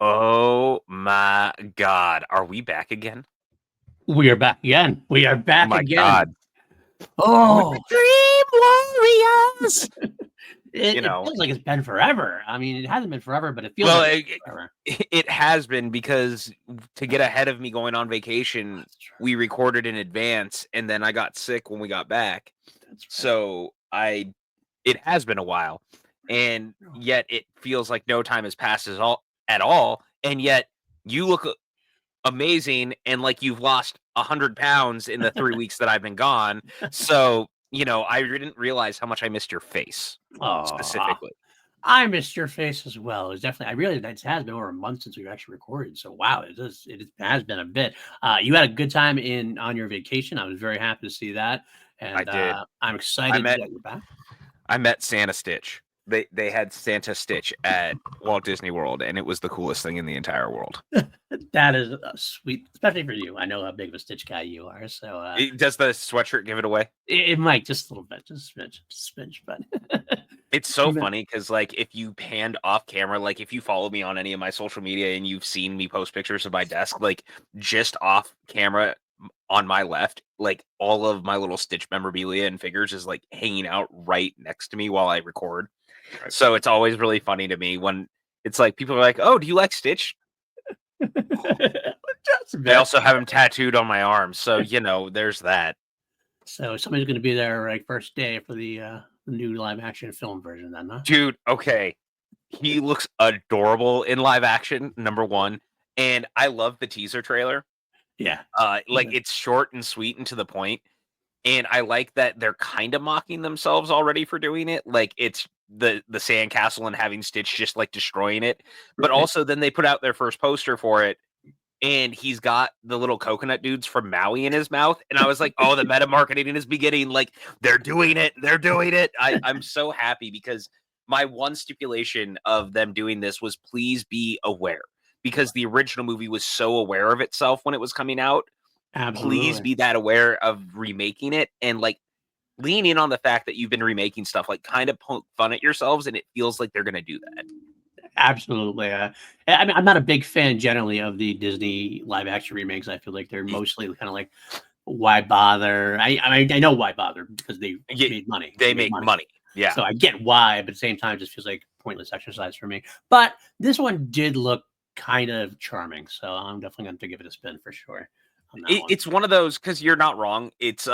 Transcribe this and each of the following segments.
Oh my God. Are we back again? We are back again. We are Oh back my again. God. We're Oh, the Dream Warriors. You it know, feels like it's been forever. I mean, it hasn't been forever, but it feels well, like it's been forever. it has been because to get ahead of me going on vacation, That's true. we recorded in advance and then I got sick when we got back. That's right. So it has been a while. And yet it feels like no time has passed at all. And yet you look amazing and like you've lost 100 pounds in the 3 weeks that I've been gone. So, I didn't realize how much I missed your face Oh, specifically. I missed your face as well. It's definitely. I realized that it has been over a month since we've actually recorded. So wow, it has been a bit. You had a good time on your vacation. I was very happy to see that, I and did. I'm I excited met that you're back. I met Santa Stitch. They had Santa Stitch at Walt Disney World and it was the coolest thing in the entire world. That is sweet, especially for you. I know how big of a Stitch guy you are, so Does the sweatshirt give it away? it might just a little bit, just a smidge, but It's so even funny because, like, if you panned off camera, like, if you follow me on any of my social media and you've seen me post pictures of my desk, like, just off camera on my left, like, all of my little Stitch memorabilia and figures is, like, hanging out right next to me while I record. right. So it's always really funny to me when it's like people are like, "Oh, do you like Stitch?" Just a I bit. also have him tattooed on my arm. So, there's that. So somebody's going to be there like first day for the new live action film version, then, huh? Dude, okay. He looks adorable in live action, number one. And I love the teaser trailer. Yeah. Like it's short and sweet and to the point. And I like that they're kind of mocking themselves already for doing it. Like it's the sandcastle and having Stitch just like destroying it. But Right. also then they put out their first poster for it and he's got the little coconut dudes from Maui in his mouth. And I was like, oh, the meta marketing is beginning. Like they're doing it. They're doing it. I'm so happy because my one stipulation of them doing this was please be aware because the original movie was so aware of itself when it was coming out. Please Absolutely. be that aware of remaking it and like lean in on the fact that you've been remaking stuff, like kind of poke fun at yourselves. And it feels like they're going to do that. Absolutely. I mean, I'm not a big fan generally of the Disney live action remakes. I feel like they're mostly kind of like, why bother? I know why bother because they Yeah, made money. They they made make money. money. Yeah. So I get why, but at the same time, it just feels like pointless exercise for me. But this one did look kind of charming, so I'm definitely going to give it a spin for sure on that one. It's one of those because you're not wrong. It's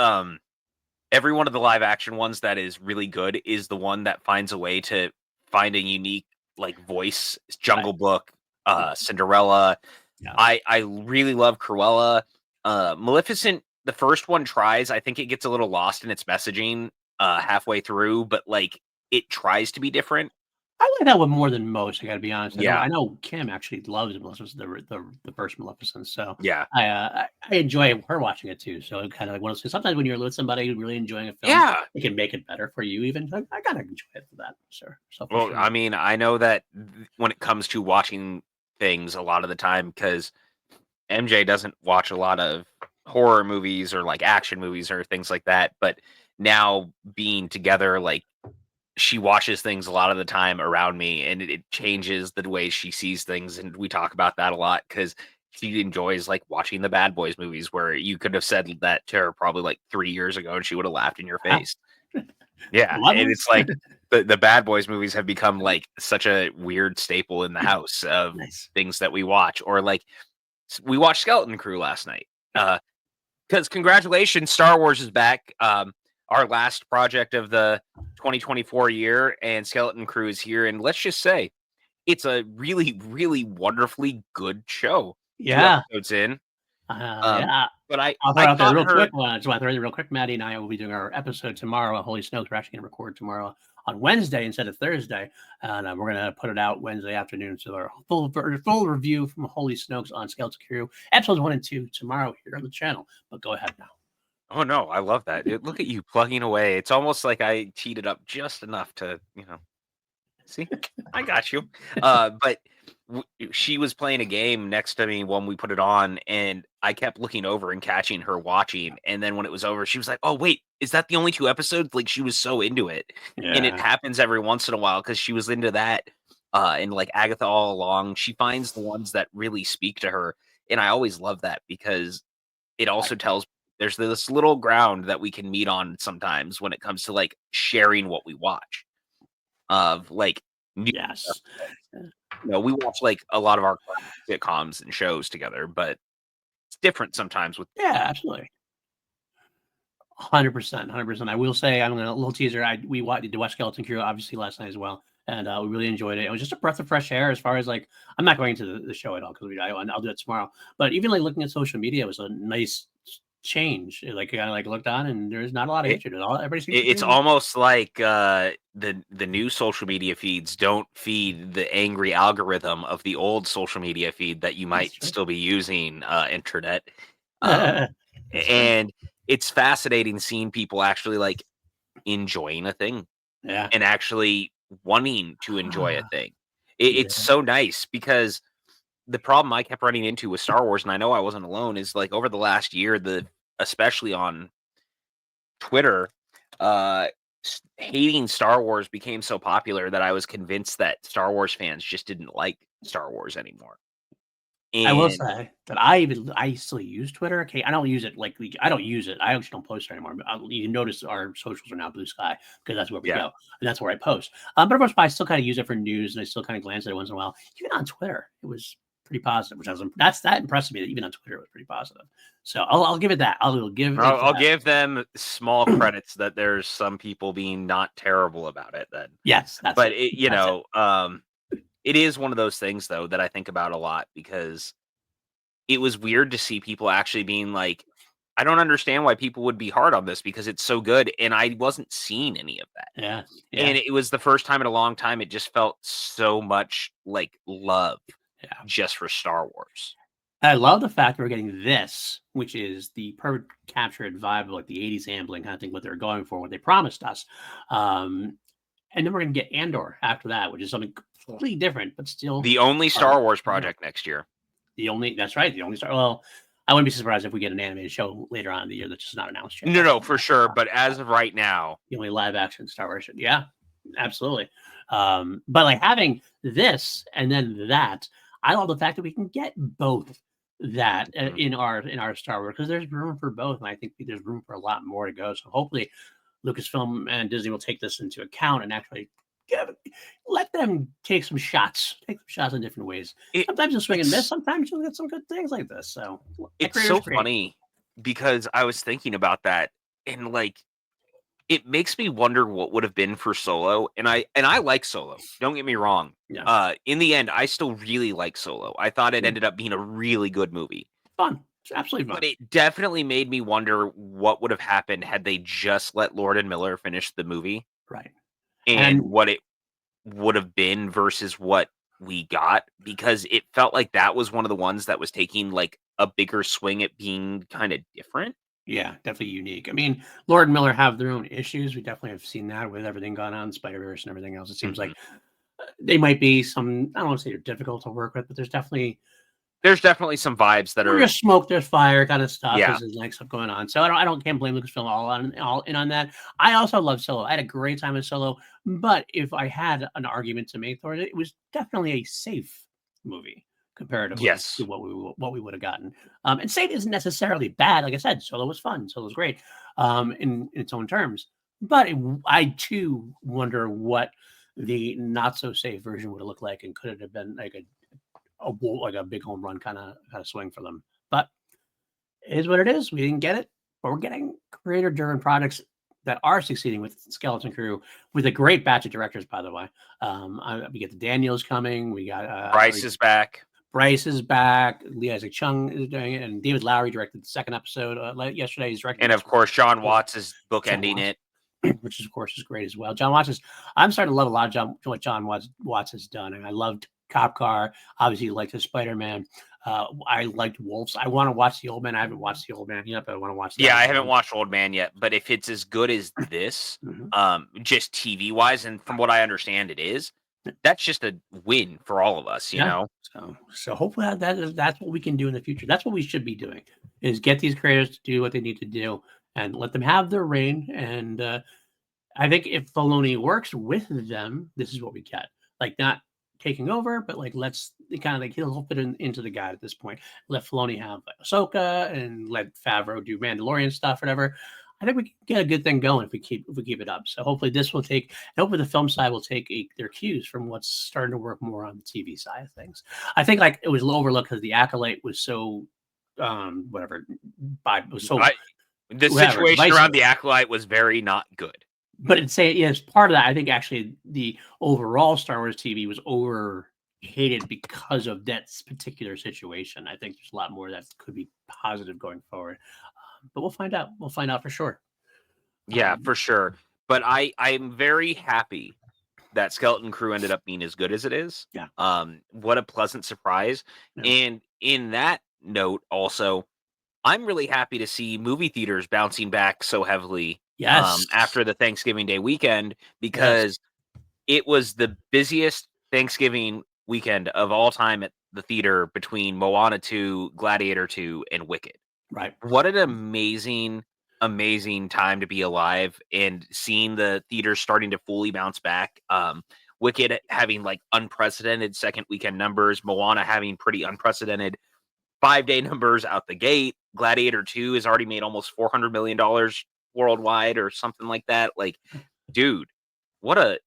every one of the live action ones that is really good is the one that finds a way to find a unique like voice. Right. Jungle Book, Yeah. Cinderella. Yeah. I really love Cruella. Maleficent, the first one tries. I think it gets a little lost in its messaging halfway through, but like it tries to be different. I like that one more than most. I got to be honest. Yeah, I know Kim actually loves Maleficent, the first Maleficent. So yeah, I enjoy her watching it too. So kind of like one of those. Sometimes when you're with somebody really enjoying a film, yeah. it can make it better for you. Even I gotta enjoy it for that. Sure. So for Well, sure. I mean, I know that when it comes to watching things, a lot of the time because MJ doesn't watch a lot of horror movies or like action movies or things like that. But now being together, like she watches things a lot of the time around me and it changes the way she sees things. And we talk about that a lot because she enjoys like watching the Bad Boys movies where you could have said that to her probably like 3 years ago and she would have laughed in your Ah, face. Yeah. love And them. it's like the Bad Boys movies have become like such a weird staple in the house of Nice. things that we watch or like we watched Skeleton Crew last night. Because congratulations, Star Wars is back. Our last project of the 2024 year, and Skeleton Crew is here. And let's just say it's a really, really wonderfully good show. Two Yeah. episodes in. Um, Yeah. but I, I'll throw I out there thought real her quick. I just want to throw in real quick. Maddie and I will be doing our episode tomorrow on Holy Snokes. We're actually going to record tomorrow on Wednesday instead of Thursday, and we're going to put it out Wednesday afternoon. So our full review from Holy Snokes on Skeleton Crew episodes 1 and 2 tomorrow here on the channel. But go ahead now. Oh no, I love that. Look at you plugging away. It's almost like I cheated up just enough to, see, I got you. But she was playing a game next to me when we put it on, and I kept looking over and catching her watching. And then when it was over, she was like, "Oh wait, is that the only 2 episodes?" Like she was so into it, and it Yeah. happens every once in a while because she was into that. and like Agatha all along, she finds the ones that really speak to her, and I always love that because it also tells there's this little ground that we can meet on sometimes when it comes to like sharing what we watch of like new stuff. Yes. We watch like a lot of our sitcoms and shows together, but it's different sometimes with Yeah, absolutely. 100%, 100%. I will say, I'm gonna a little teaser. We did the West Skeleton Crew obviously last night as well, and we really enjoyed it. It was just a breath of fresh air as far as like I'm not going into the show at all because I'll do it tomorrow. But even like looking at social media was a nice change. Like I like looked on and there's not a lot of it. hatred at all. Everybody seems to It's be. almost like the new social media feeds don't feed the angry algorithm of the old social media feed that you That's might true. still be using internet. Um, That's true. and it's fascinating seeing people actually like enjoying a thing Yeah. and actually wanting to enjoy a thing. It's Yeah. so nice because the problem I kept running into with Star Wars, and I know I wasn't alone, is like over the last year, especially on Twitter, uh, hating Star Wars became so popular that I was convinced that Star Wars fans just didn't like Star Wars anymore. I will And say that I still use Twitter. Okay, I don't use it I don't use it. I actually don't post there anymore. But you notice our socials are now Blue Sky because that's where we yeah, go and that's where I post. But of course, I still kind of use it for news and I still kind of glance at it once in a while. Even on Twitter, it was pretty positive, which that impressed me that even on Twitter it was pretty positive. So I'll give it that. I'll give it I'll that. give them small credits that there's some people being not terrible about it. Then, Yes, that's but it. That's it. it is one of those things though that I think about a lot because it was weird to see people actually being like, I don't understand why people would be hard on this because it's so good, and I wasn't seeing any of that. Yeah, yeah, And it was the first time in a long time it just felt so much like love yeah. just for Star Wars. I love the fact that we're getting this, which is the perfect captured vibe of like the 80s Amblin kind of thing, what they're going for, what they promised us. Um, and then we're going to get Andor after that, which is something completely different, but still The only part Star Wars of the project next year. that's right, the only star. Well, I wouldn't be surprised if we get an animated show later on in the year that's just not announced yet. No, That's no, for sure. But as of right now, the only live action Star Wars show. Yeah, absolutely. But like having this and then that, I love the fact that we can get both that mhm, in our Star Wars because there's room for both, and I think there's room for a lot more to go. So hopefully, Lucasfilm and Disney will take this into account and actually let them take some shots, in different ways. it Sometimes you'll swing and miss. it's Sometimes you'll get some good things like this. So let it's creators so create. funny because I was thinking about that and like it makes me wonder what would have been for Solo, and I like Solo, don't get me wrong. Yeah, In the end, I still really like Solo. I thought it yeah. ended up being a really good movie, Fun. It's absolutely but fun. it definitely made me wonder what would have happened had they just let Lord and Miller finish the movie, Right. and And what it would have been versus what we got, because it felt like that was one of the ones that was taking, like, a bigger swing at being kinda different. yeah, definitely unique. I mean, Lord and Miller have their own issues. We definitely have seen that with everything going on, Spider-Verse and everything else. It seems Mhm. like they might be some, I don't want to say they're difficult to work with, but There's definitely some vibes that we're are just smoke, there's fire kind of stuff. yeah. There's like stuff going on. So can't blame Lucasfilm all in on that. I also love Solo. I had a great time with Solo, but if I had an argument to make for it, it was definitely a safe movie comparatively to Yes. what we would have gotten. And safe isn't necessarily bad. Like I said, Solo was fun. Solo was great in its own terms. But I too wonder what the not so safe version would have looked like, and could it have been like like a big home run kind of swing for them. But it is what it is. We didn't get it, but we're getting creator-driven products that are succeeding with Skeleton Crew, with a great batch of directors, by the way. We get the Daniels coming. We got Bryce is back, Bryce is back. Lee Isaac Chung is doing it, and David Lowery directed the second episode yesterday. He's directing and, this of course, John one. Watts is John bookending Watts, it. which is, of course, is great as well. John Watts is. I'm starting to love a lot of what John Watts has done, and I loved Cop Car. Obviously, liked his Spider Man. I liked Wolves. I want to watch The Old Man. I haven't watched The Old Man yet, but I want to watch that Yeah, as I haven't well. watched Old Man yet, but if it's as good as this, Mhm. just TV-wise, and from what I understand it is, that's just a win for all of us, you Yeah. know? So hopefully that's what we can do in the future. That's what we should be doing, is get these creators to do what they need to do and let them have their reign. And I think if Filoni works with them, this is what we get. Like, not taking over, but like let's kind of like he'll fit into the guide at this point. Let Filoni have like, Ahsoka and let Favreau do Mandalorian stuff, whatever. I think we can get a good thing going if we keep it up. So hopefully this will take. Hopefully the film side will take their cues from what's starting to work more on the TV side of things. I think like it was overlooked because the Acolyte was so whatever. Was so the whatever, situation divisive. around the Acolyte was very not good. But it's part of that. I think actually the overall Star Wars TV was overhated because of that particular situation. I think there's a lot more that could be positive going forward. But we'll find out. We'll find out for sure. Yeah, for sure. But I'm very happy that Skeleton Crew ended up being as good as it is. Yeah. What a pleasant surprise. Yeah. And in that note, also, I'm really happy to see movie theaters bouncing back so heavily. Yes. After the Thanksgiving Day weekend, because it was the busiest Thanksgiving weekend of all time at the theater between Moana 2, Gladiator 2, and Wicked. Right. What an amazing time to be alive and seeing the theaters starting to fully bounce back. Wicked having like unprecedented second weekend numbers, Moana having pretty unprecedented 5-day numbers out the gate. Gladiator 2 has already made almost $400 million worldwide or something like that. Like, dude, what a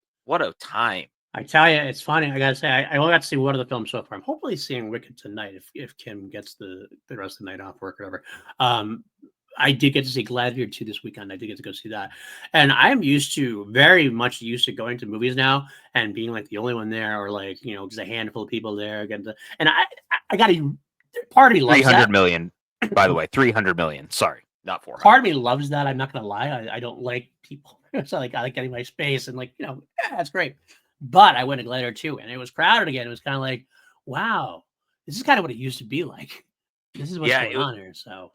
time. I tell you, it's funny. I gotta say, I only got to see one of the films so far. I'm hopefully seeing Wicked tonight if Kim gets the rest of the night off work or whatever. I did get to see Gladiator 2 this weekend. I did get to go see that. And I'm very much used to going to movies now and being like the only one there, or like, just a handful of people there. And I got a party loves 300 million, by the way, 300 million. Sorry, not 400. Part of me loves that. I'm not going to lie. I don't like people. So like, I like getting my space and like, that's great. But I went to Gladiator 2 and it was crowded again. It was kind of like, wow, this is kind of what it used to be like. This is what's going on here. So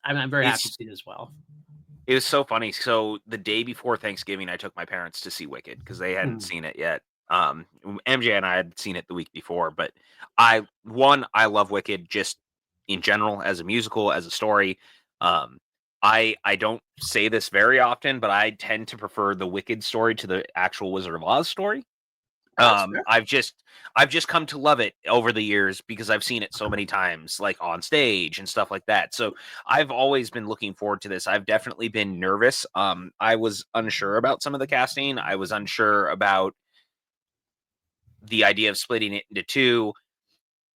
I'm very happy to see it as well. It was so funny. So the day before Thanksgiving, I took my parents to see Wicked because they hadn't seen it yet. MJ and I had seen it the week before, but I love Wicked just in general as a musical, as a story. I don't say this very often, but I tend to prefer the Wicked story to the actual Wizard of Oz story. I've just come to love it over the years because I've seen it so many times, like on stage and stuff like that. So I've always been looking forward to this. I've definitely been nervous. I was unsure about some of the casting. I was unsure about the idea of splitting it into two,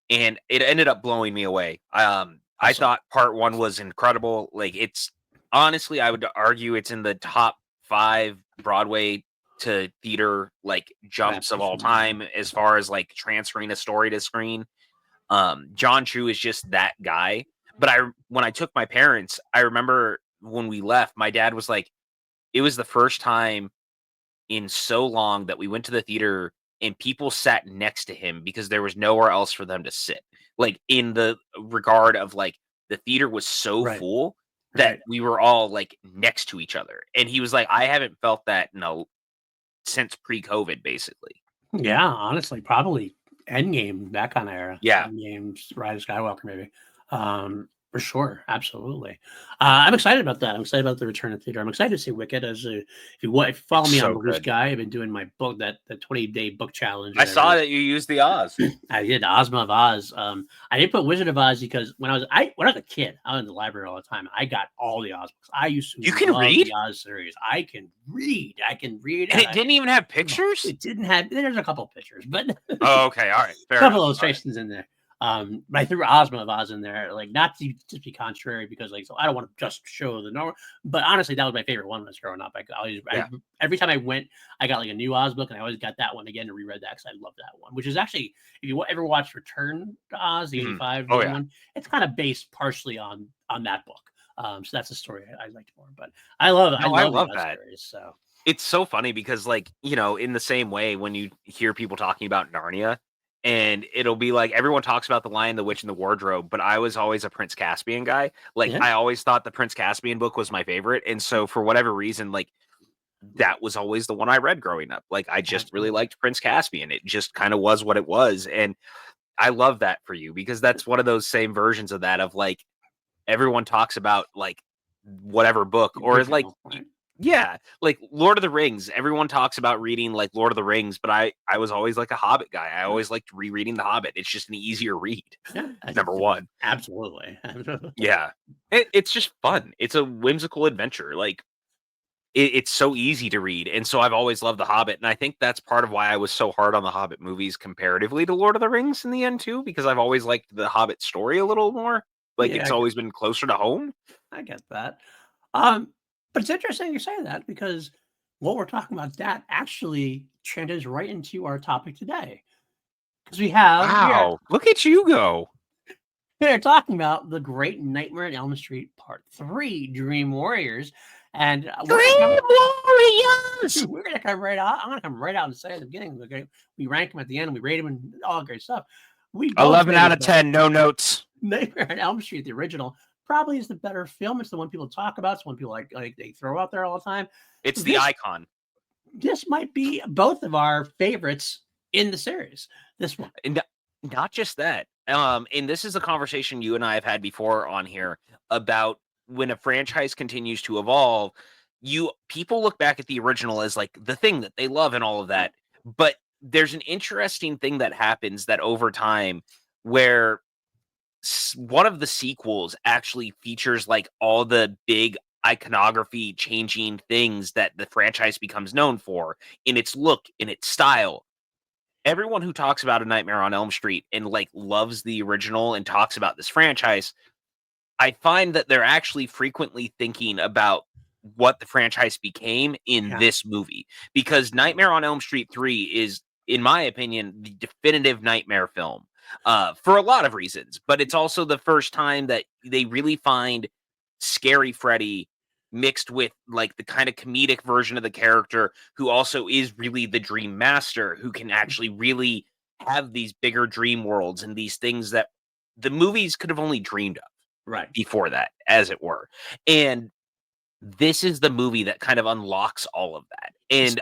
and it ended up blowing me away. I thought part one was incredible. Like, it's honestly, I would argue it's in the top 5 Broadway to theater like jumps of all time as far as like transferring a story to screen. John Chu is just that guy. But when I took my parents, I remember when we left, my dad was like, it was the first time in so long that we went to the theater and people sat next to him because there was nowhere else for them to sit. Like, in the regard of like the theater was so full that we were all like next to each other. And he was like, I haven't felt that since pre-COVID, basically. Yeah, honestly, probably Endgame, that kind of era. Yeah. Endgame, Rise of Skywalker, maybe. For sure, absolutely. I'm excited about that. I'm excited about the return of theater. I'm excited to see Wicked. If you follow me on Loose Guy, I've been doing my book, that 20-day book challenge. I saw that you used the Oz. I did Ozma of Oz. I didn't put Wizard of Oz because when I was a kid, I was in the library all the time. I got all the Oz books. I used to. You can read the Oz series. I can read. And it didn't even have pictures. It didn't have. There's a couple pictures, but oh, okay, all right, fair a couple illustrations in there. But I threw Ozma of Oz in there, like, not to just be contrary, because like, so I don't want to just show the normal. But honestly, that was my favorite one when I was growing up. Every time I went, I got like a new Oz book, and I always got that one again and reread that because I love that one. Which is actually, if you ever watch Return to Oz, the '85 one, it's kind of based partially on that book. So that's a story I liked more. But I love that series, so. It's so funny because, like, in the same way, when you hear people talking about Narnia, and it'll be like everyone talks about The Lion, the Witch, and the Wardrobe, but I was always a Prince Caspian guy. Like, I always thought the Prince Caspian book was my favorite, and so for whatever reason, like, that was always the one I read growing up. Like, I just really liked Prince Caspian. It just kind of was what it was, and I love that for you because that's one of those same versions of that, of like everyone talks about like whatever book, or like Yeah, like Lord of the Rings. Everyone talks about reading like Lord of the Rings, but I was always like a Hobbit guy. I always liked rereading The Hobbit. It's just an easier read. Yeah, Number one. absolutely. Yeah. It's just fun. It's a whimsical adventure. Like it's so easy to read. And so I've always loved The Hobbit. And I think that's part of why I was so hard on the Hobbit movies comparatively to Lord of the Rings in the end too, because I've always liked the Hobbit story a little more. Like Yeah, it's always been closer to home. I get that. Um, but it's interesting you say that because what we're talking about that actually translates right into our topic today. Because Wow. Look at you go. we are talking about the Great Nightmare on Elm Street Part 3, Dream Warriors. And Dream Warriors. we're gonna come right out. I'm gonna come right out and say at the beginning, okay, we rank them at the end, we rate them and all great stuff. We both 11 out rated of 10, no notes. Nightmare on Elm Street, the original, probably is the better film. It's the one people talk about. It's the one people like they throw out there all the time. It's the icon. This might be both of our favorites in the series. This one. And not just that. And this is a conversation you and I have had before on here about when a franchise continues to evolve, people look back at the original as like the thing that they love and all of that. But there's an interesting thing that happens that over time where one of the sequels actually features like all the big iconography changing things that the franchise becomes known for in its look, in its style. Everyone who talks about A Nightmare on Elm Street and like loves the original and talks about this franchise, I find that they're actually frequently thinking about what the franchise became in this movie, because Nightmare on Elm Street 3 is, in my opinion, the definitive Nightmare film for a lot of reasons. But it's also the first time that they really find scary Freddy mixed with like the kind of comedic version of the character who also is really the dream master, who can actually really have these bigger dream worlds and these things that the movies could have only dreamed of Right. before that, as it were. And this is the movie that kind of unlocks all of that. And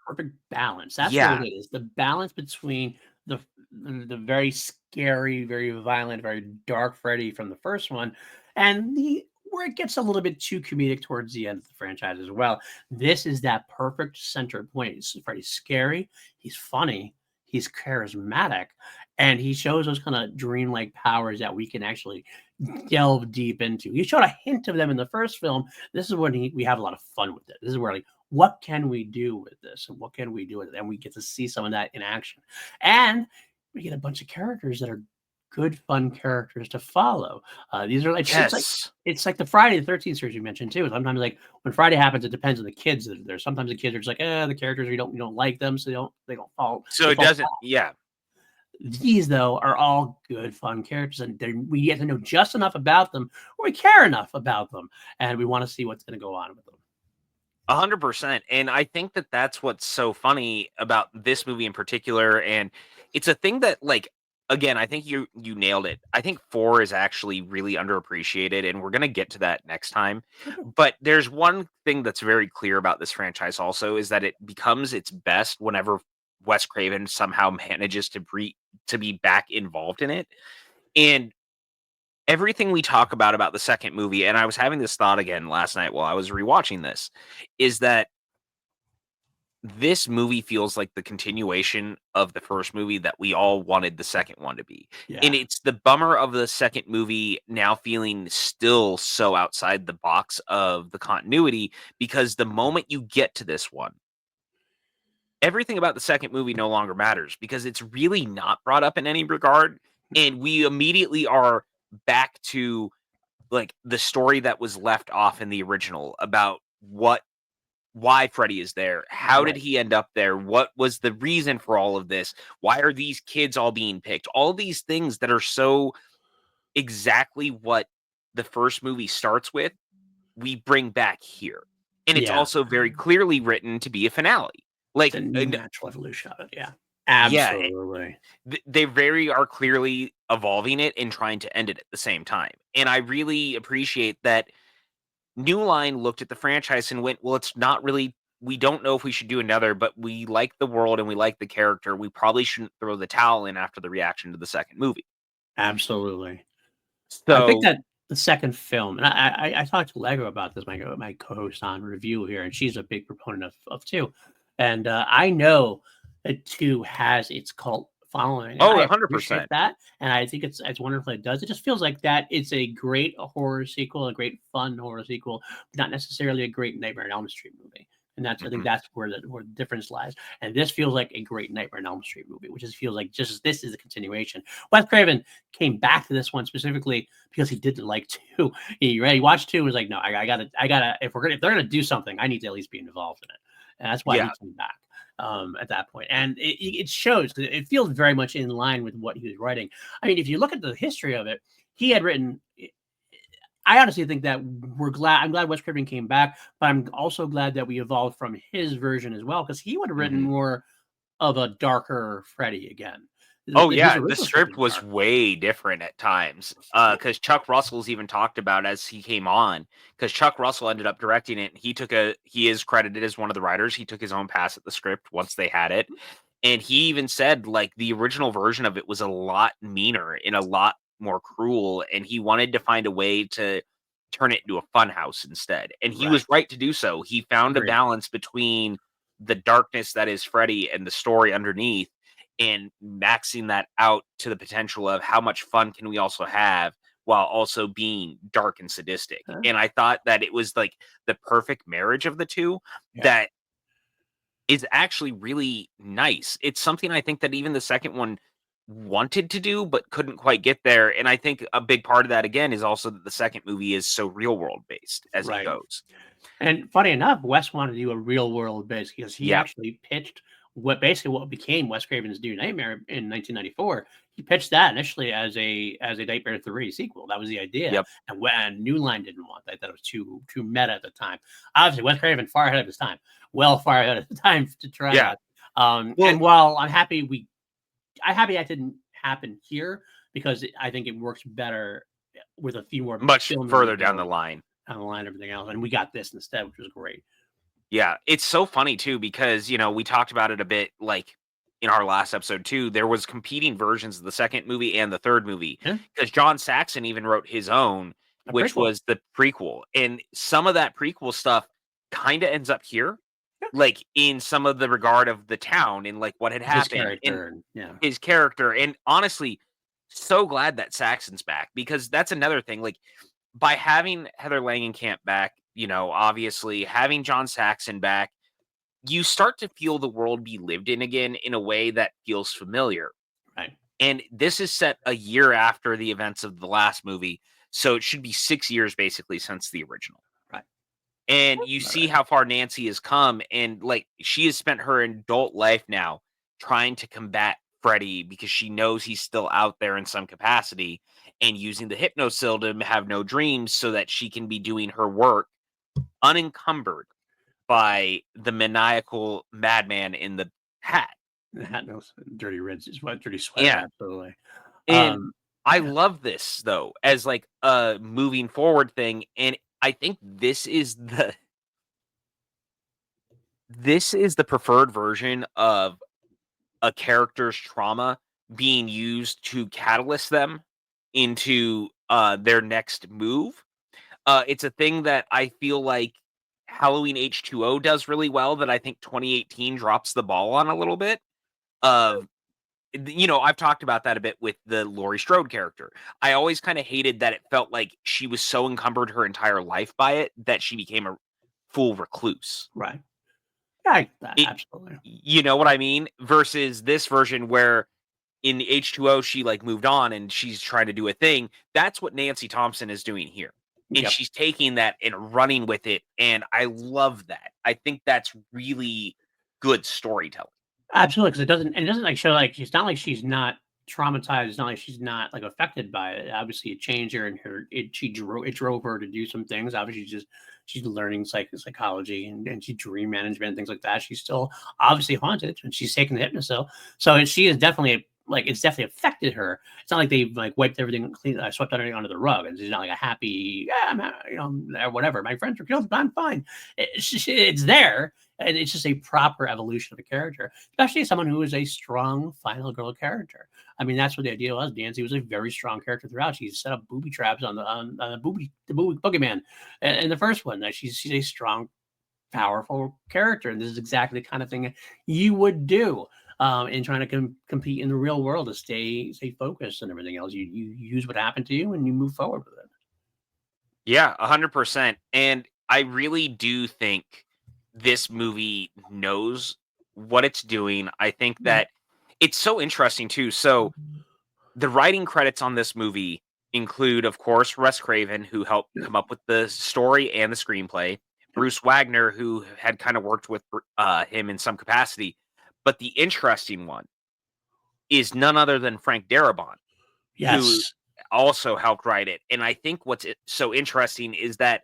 perfect balance. That's what it is. The balance between the very scary, very violent, very dark Freddy from the first one and the where it gets a little bit too comedic towards the end of the franchise as well. This is that perfect center point. Freddy's scary, he's funny, he's charismatic, and he shows those kind of dreamlike powers that we can actually delve deep into. He showed a hint of them in the first film. This is when we have a lot of fun with it. This is where like, what can we do with this? And what can we do with it? And we get to see some of that in action. And we get a bunch of characters that are good, fun characters to follow. These are like, it's like the Friday the 13th series you mentioned too. Sometimes like when Friday happens, it depends on the kids that are there. Sometimes the kids are just like, the characters we don't like them, so they don't follow. So it doesn't, These though are all good, fun characters, and we get to know just enough about them, or we care enough about them, and we want to see what's going to go on with them. 100%. And I think that that's what's so funny about this movie in particular. And it's a thing that, like, again, I think you nailed it. I think 4 is actually really underappreciated, and we're going to get to that next time. But there's one thing that's very clear about this franchise also is that it becomes its best whenever Wes Craven somehow manages to be back involved in it. And everything we talk about the second movie, and I was having this thought again last night while I was rewatching this, is that this movie feels like the continuation of the first movie that we all wanted the second one to be. Yeah. And it's the bummer of the second movie now feeling still so outside the box of the continuity, because the moment you get to this one, everything about the second movie no longer matters because it's really not brought up in any regard. And we immediately are back to like the story that was left off in the original about why Freddy is there. How did he end up there? What was the reason for all of this? Why are these kids all being picked? All these things that are so exactly what the first movie starts with, we bring back here. And it's also very clearly written to be a finale. Like a natural evolution of it. Yeah. Absolutely. They are clearly evolving it and trying to end it at the same time. And I really appreciate that New Line looked at the franchise and went, well, it's not really, we don't know if we should do another, but we like the world and we like the character. We probably shouldn't throw the towel in after the reaction to the second movie. Absolutely. So I think that the second film, and I talked to Lego about this, my co-host on review here, and she's a big proponent of two, and I know that two has its cult following, and Oh, I appreciate 100%. that, and I think it's wonderful it does. It just feels like that it's a great horror sequel, a great fun horror sequel, but not necessarily a great Nightmare on Elm Street movie. And I think that's where the difference lies. And this feels like a great Nightmare on Elm Street movie, which just feels like just this is a continuation. Wes Craven came back to this one specifically because he didn't like two. He watched two and was like, no, I gotta if they're gonna do something, I need to at least be involved in it. And that's why he came back at that point. And it shows, because it feels very much in line with what he was writing. I mean, if you look at the history of it, he had written. I honestly think that I'm glad Wes Craven came back, but I'm also glad that we evolved from his version as well, because he would have written more of a darker Freddy again. Oh His yeah, the original script was dark. way different at times. Because Chuck Russell's even talked about as he came on, because Chuck Russell ended up directing it. He is credited as one of the writers. He took his own pass at the script once they had it. And he even said like the original version of it was a lot meaner and a lot more cruel. And he wanted to find a way to turn it into a fun house instead. And he was right to do so. He found a Agreed. balance between the darkness that is Freddy and the story underneath, and maxing that out to the potential of how much fun can we also have while also being dark and sadistic. And I thought that it was like the perfect marriage of the two that is actually really nice. It's something I think that even the second one wanted to do but couldn't quite get there. And I think a big part of that again is also that the second movie is so real world based as it goes. And funny enough, Wes wanted to do a real world base because he Yeah. actually pitched what became Wes Craven's New Nightmare in 1994. He pitched that initially as a Nightmare 3 sequel. That was the idea. Yep. And New Line didn't want that. That was too meta at the time. Obviously, Wes Craven far ahead of his time. Well, far ahead of the time to try that. And while I'm happy that didn't happen here, because I think it works better with a few more much further down the line. Everything else, and we got this instead, which was great. Yeah, it's so funny too because we talked about it a bit like in our last episode too. There was competing versions of the second movie and the third movie because John Saxon even wrote his own, which was the prequel, and some of that prequel stuff kind of ends up here, like in some of the regard of the town and like what had happened and his character. And honestly, so glad that Saxon's back, because that's another thing. Like by having Heather Langenkamp back, obviously having John Saxon back, you start to feel the world be lived in again in a way that feels familiar. Right. And this is set a year after the events of the last movie. So it should be 6 years basically since the original. Right. And you see how far Nancy has come, and like she has spent her adult life now trying to combat Freddy because she knows he's still out there in some capacity, and using the hypnosil to have no dreams so that she can be doing her work unencumbered by the maniacal madman in the hat. The hat knows dirty red sweat, dirty sweat. Yeah, absolutely. And I love this though as like a moving forward thing, and I think this is the preferred version of a character's trauma being used to catalyst them into their next move. It's a thing that I feel like Halloween H2O does really well, that I think 2018 drops the ball on a little bit. I've talked about that a bit with the Laurie Strode character. I always kind of hated that it felt like she was so encumbered her entire life by it that she became a full recluse. Right. Yeah, absolutely. You know what I mean? Versus this version where in the H2O, she like moved on and she's trying to do a thing. That's what Nancy Thompson is doing here. And she's taking that and running with it. And I love that. I think that's really good storytelling. Absolutely. Because it doesn't like show like it's not like she's not traumatized. It's not like she's not like affected by it. Obviously, it changed her, and it drove her to do some things. Obviously, she's learning psychology and she dream management and things like that. She's still obviously haunted, and she's taking the hypnosil. So she is definitely it's definitely affected her. It's not like they've like wiped everything clean, swept everything under the rug, and she's not like a happy, whatever. My friends are killed, but I'm fine. It's there. And it's just a proper evolution of a character, especially someone who is a strong final girl character. I mean, that's what the idea was. Nancy was a very strong character throughout. She set up booby traps on the booby boogeyman in the first one. That she's a strong, powerful character, and this is exactly the kind of thing you would do in trying to compete in the real world to stay focused and everything else. You use what happened to you and you move forward with it. Yeah, 100%. And I really do think this movie knows what it's doing. I think that it's so interesting too. So the writing credits on this movie include, of course, Russ Craven, who helped come up with the story and the screenplay, Bruce Wagner, who had kind of worked with him in some capacity. But the interesting one is none other than Frank Darabont, who Yes. also helped write it. And I think what's so interesting is that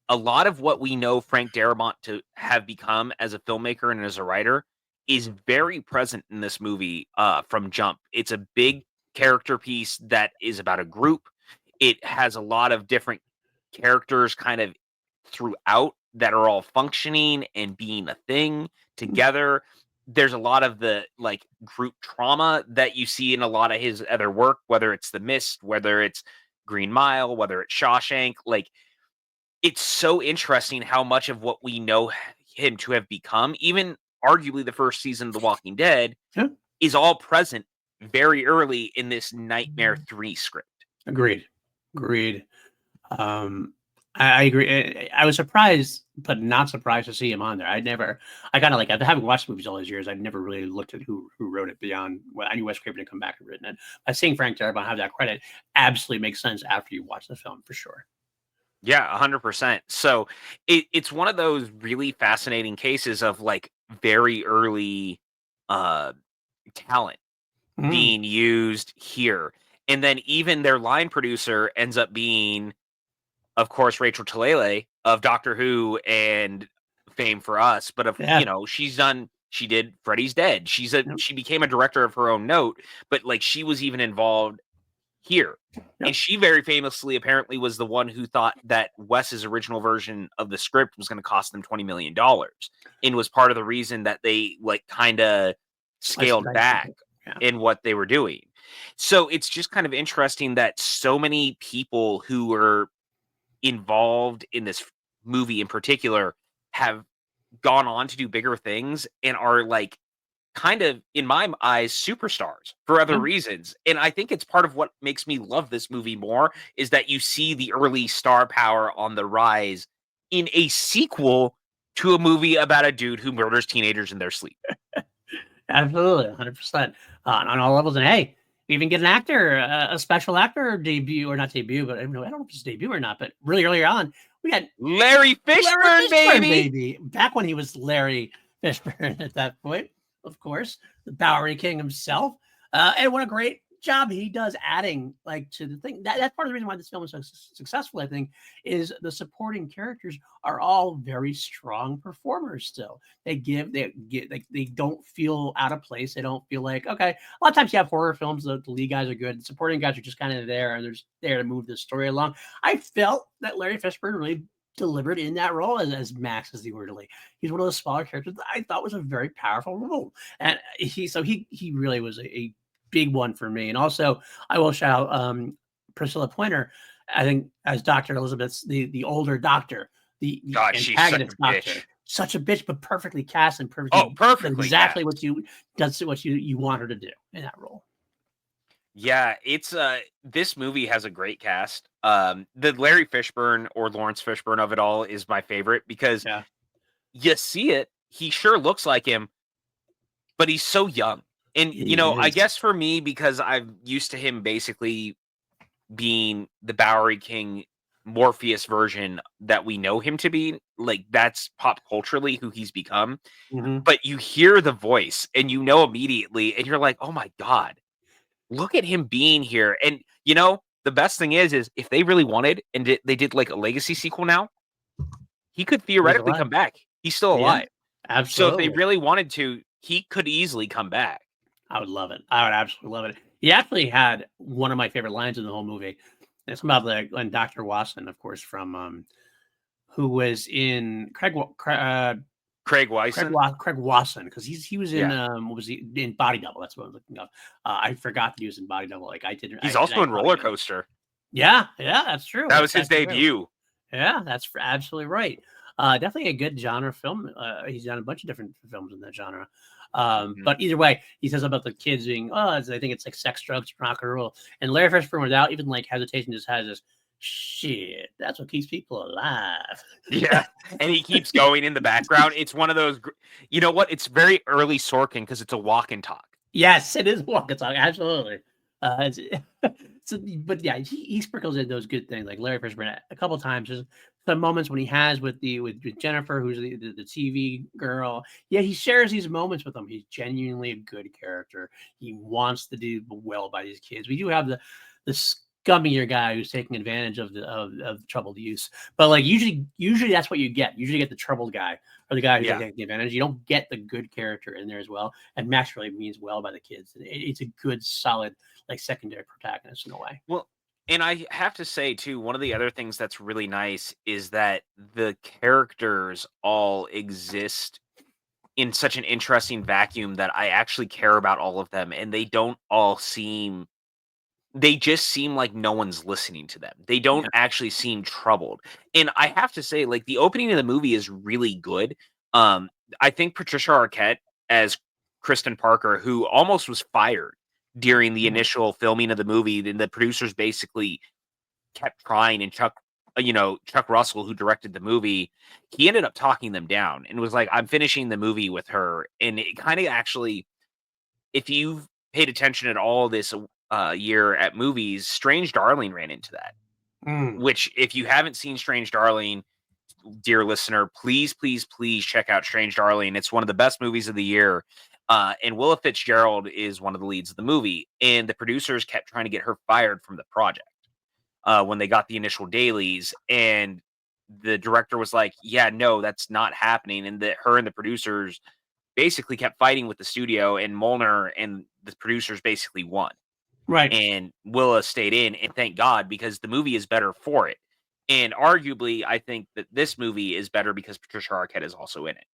a lot of what we know Frank Darabont to have become as a filmmaker and as a writer is very present in this movie from jump. It's a big character piece that is about a group. It has a lot of different characters kind of throughout that are all functioning and being a thing together. There's a lot of the like group trauma that you see in a lot of his other work, whether it's The Mist, whether it's Green Mile, whether it's Shawshank. Like, it's so interesting how much of what we know him to have become, even arguably the first season of The Walking Dead, Yeah. is all present very early in this Nightmare 3 script. Agreed. I agree. I was surprised, but not surprised to see him on there. I kind of like, I haven't watched movies all these years. I'd never really looked at who wrote it beyond, well, I knew Wes Craven had come back and written it. But seeing Frank Darabont have that credit absolutely makes sense after you watch the film, for sure. Yeah, 100%. So it's one of those really fascinating cases of like very early talent being used here. And then even their line producer ends up being, of course, Rachel Talalay of Doctor Who and fame for us. But she did Freddy's Dead. She became a director of her own note, but like she was even involved here. Yep. And she very famously apparently was the one who thought that Wes's original version of the script was going to cost them $20 million and was part of the reason that they like kind of scaled back in what they were doing. So it's just kind of interesting that so many people who were involved in this movie in particular have gone on to do bigger things and are like kind of, in my eyes, superstars for other reasons. And I think it's part of what makes me love this movie more is that you see the early star power on the rise in a sequel to a movie about a dude who murders teenagers in their sleep. Absolutely, 100% on all levels. And hey, we even get an actor, a special actor debut, or not debut, but I don't know if it's debut or not, but really early on, we had Larry Fishburne, baby. Back when he was Larry Fishburne at that point. Of course, the Bowery King himself. And what a great job he does adding like to the thing. That's part of the reason why this film is so successful, I think, is the supporting characters are all very strong performers still. They don't feel out of place. They don't feel like, okay, a lot of times you have horror films, the lead guys are good. The supporting guys are just kind of there and they're just there to move the story along. I felt that Larry Fishburne really delivered in that role as Max as the orderly. He's one of those smaller characters that I thought was a very powerful role, and he really was a big one for me. And also, I will shout out Priscilla Pointer. I think as Dr. Elizabeth's the older doctor, the antagonist doctor, such a bitch, but perfectly cast and perfectly exactly cast. what you want her to do in that role. Yeah, it's this movie has a great cast. The Larry Fishburne or Lawrence Fishburne of it all is my favorite because you see it. He sure looks like him, but he's so young. And I guess for me, because I'm used to him basically being the Bowery King Morpheus version that we know him to be, like that's pop culturally who he's become. But you hear the voice and you know immediately, and you're like, oh my God. Look at him being here. And, the best thing is if they really wanted and they did like a legacy sequel now, he could theoretically come back. He's still alive. Absolutely. So if they really wanted to, he could easily come back. I would love it. I would absolutely love it. He actually had one of my favorite lines in the whole movie. It's about when Dr. Watson, of course, from who was in Craig Wyson. Craig Wasson, because he was in Yeah. what was he in Body Double? That's what I was looking up. I forgot that he was in Body Double. Like I didn't. He's And also I in probably Roller didn't. Coaster. Yeah, that's true. That was That's his actually true. debut. Yeah, that's absolutely right. Definitely a good genre film. He's done a bunch of different films in that genre. But either way, he says about the kids being, I think it's like sex, drugs, rock and roll. And Larry Fishburne, without even like hesitation, just has this shit. That's what keeps people alive. Yeah, and he keeps going in the background. It's one of those. You know what? It's very early Sorkin because it's a walk and talk. Yes, it is walk and talk. Absolutely. So, but yeah, he sprinkles in those good things like Larry Fishburne a couple times. There's some moments when he has with Jennifer, who's the TV girl. Yeah, he shares these moments with them. He's genuinely a good character. He wants to do well by these kids. We do have the scummier guy who's taking advantage of the troubled youth, but like usually that's what you get. Usually you get the troubled guy or the guy who's taking advantage. You don't get the good character in there as well. And Max really means well by the kids. It's a good, solid, like secondary protagonist in a way. Well, and I have to say too, one of the other things that's really nice is that the characters all exist in such an interesting vacuum that I actually care about all of them, and they don't all seem. They just seem like no one's listening to them. They don't actually seem troubled. And I have to say, like, the opening of the movie is really good. I think Patricia Arquette as Kristen Parker, who almost was fired during the initial filming of the movie, then the producers basically kept trying, and Chuck Russell, who directed the movie, he ended up talking them down and was like, I'm finishing the movie with her. And it kind of actually, if you've paid attention at all this year at movies, Strange Darling ran into that. Which, if you haven't seen Strange Darling, dear listener, please check out Strange Darling. It's one of the best movies of the year. And Willa Fitzgerald is one of the leads of the movie. And the producers kept trying to get her fired from the project when they got the initial dailies. And the director was like, yeah, no, that's not happening. And her and the producers basically kept fighting with the studio, and Molnar and the producers basically won. Right. And Willa stayed in, and thank God, because the movie is better for it. And arguably, I think that this movie is better because Patricia Arquette is also in it.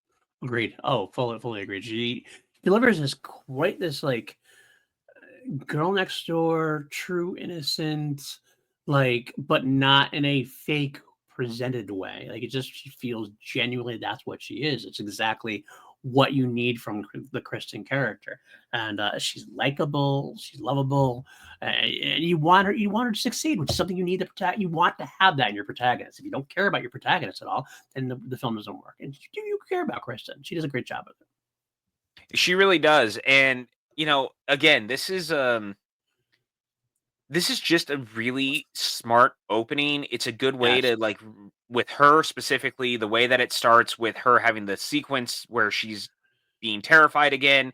Agreed. Oh, fully agreed. She delivers this like girl next door, true innocent, like, but not in a fake presented way. Like she feels genuinely that's what she is. It's exactly what you need from the Kristen character, and she's likable, she's lovable, and you want her to succeed, which is something you need to protect. You want to have that in your protagonist. If you don't care about your protagonist at all, then the film doesn't work. And you care about Kristen. She does a great job of it. She really does. And again, this is just a really smart opening. It's a good way to, like, with her specifically, the way that it starts with her having the sequence where she's being terrified again,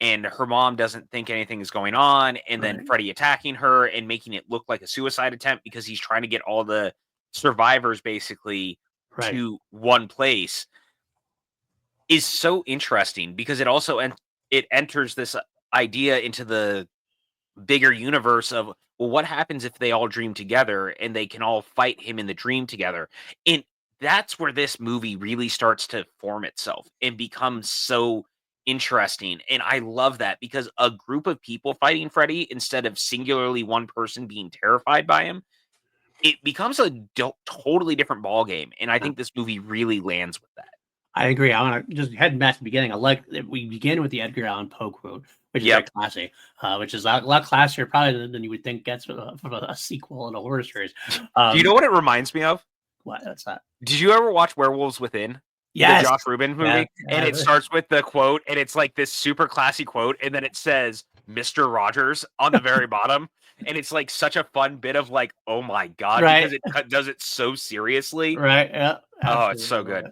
and her mom doesn't think anything is going on, and then Freddy attacking her and making it look like a suicide attempt because he's trying to get all the survivors basically to one place, is so interesting because it also it enters this idea into the bigger universe of, well, what happens if they all dream together and they can all fight him in the dream together? And that's where this movie really starts to form itself and become so interesting. And I love that, because a group of people fighting Freddy instead of singularly one person being terrified by him, it becomes a totally different ball game. And I think this movie really lands with that. I agree. I want to just head back to the beginning. I like that we begin with the Edgar Allan Poe quote, which is very classy, which is a lot classier probably than you would think gets from a sequel in a horror series. Do you know what it reminds me of? What? What's that? Did you ever watch Werewolves Within? Yes. The Josh Rubin movie? And it starts with the quote, and it's like this super classy quote, and then it says Mr. Rogers on the very bottom. And it's like such a fun bit of like, oh my God, because it does it so seriously. Right. Yeah. Oh, it's so good.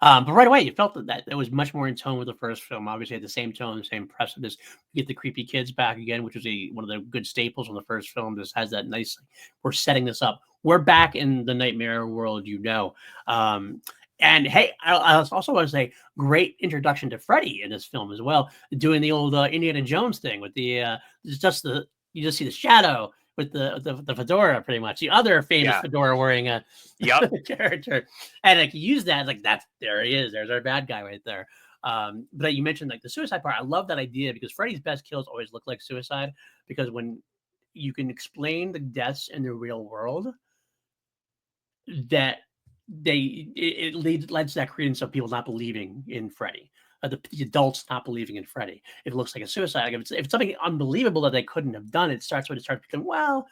But right away, you felt that it was much more in tone with the first film. Obviously, at the same tone, the same precipice. You get the creepy kids back again, which was one of the good staples from the first film. This has that nice, we're setting this up. We're back in the nightmare world, and hey, I also want to say, great introduction to Freddy in this film as well, doing the old Indiana Jones thing with the you just see the shadow with the fedora, pretty much the other famous fedora wearing a character, and like use that like there he is. There's our bad guy right there. But you mentioned like the suicide part. I love that idea because Freddy's best kills always look like suicide because when you can explain the deaths in the real world, that it lends that credence of people not believing in Freddy. The adults not believing in Freddy. If it looks like a suicide, if it's something unbelievable that they couldn't have done, it starts becoming, well,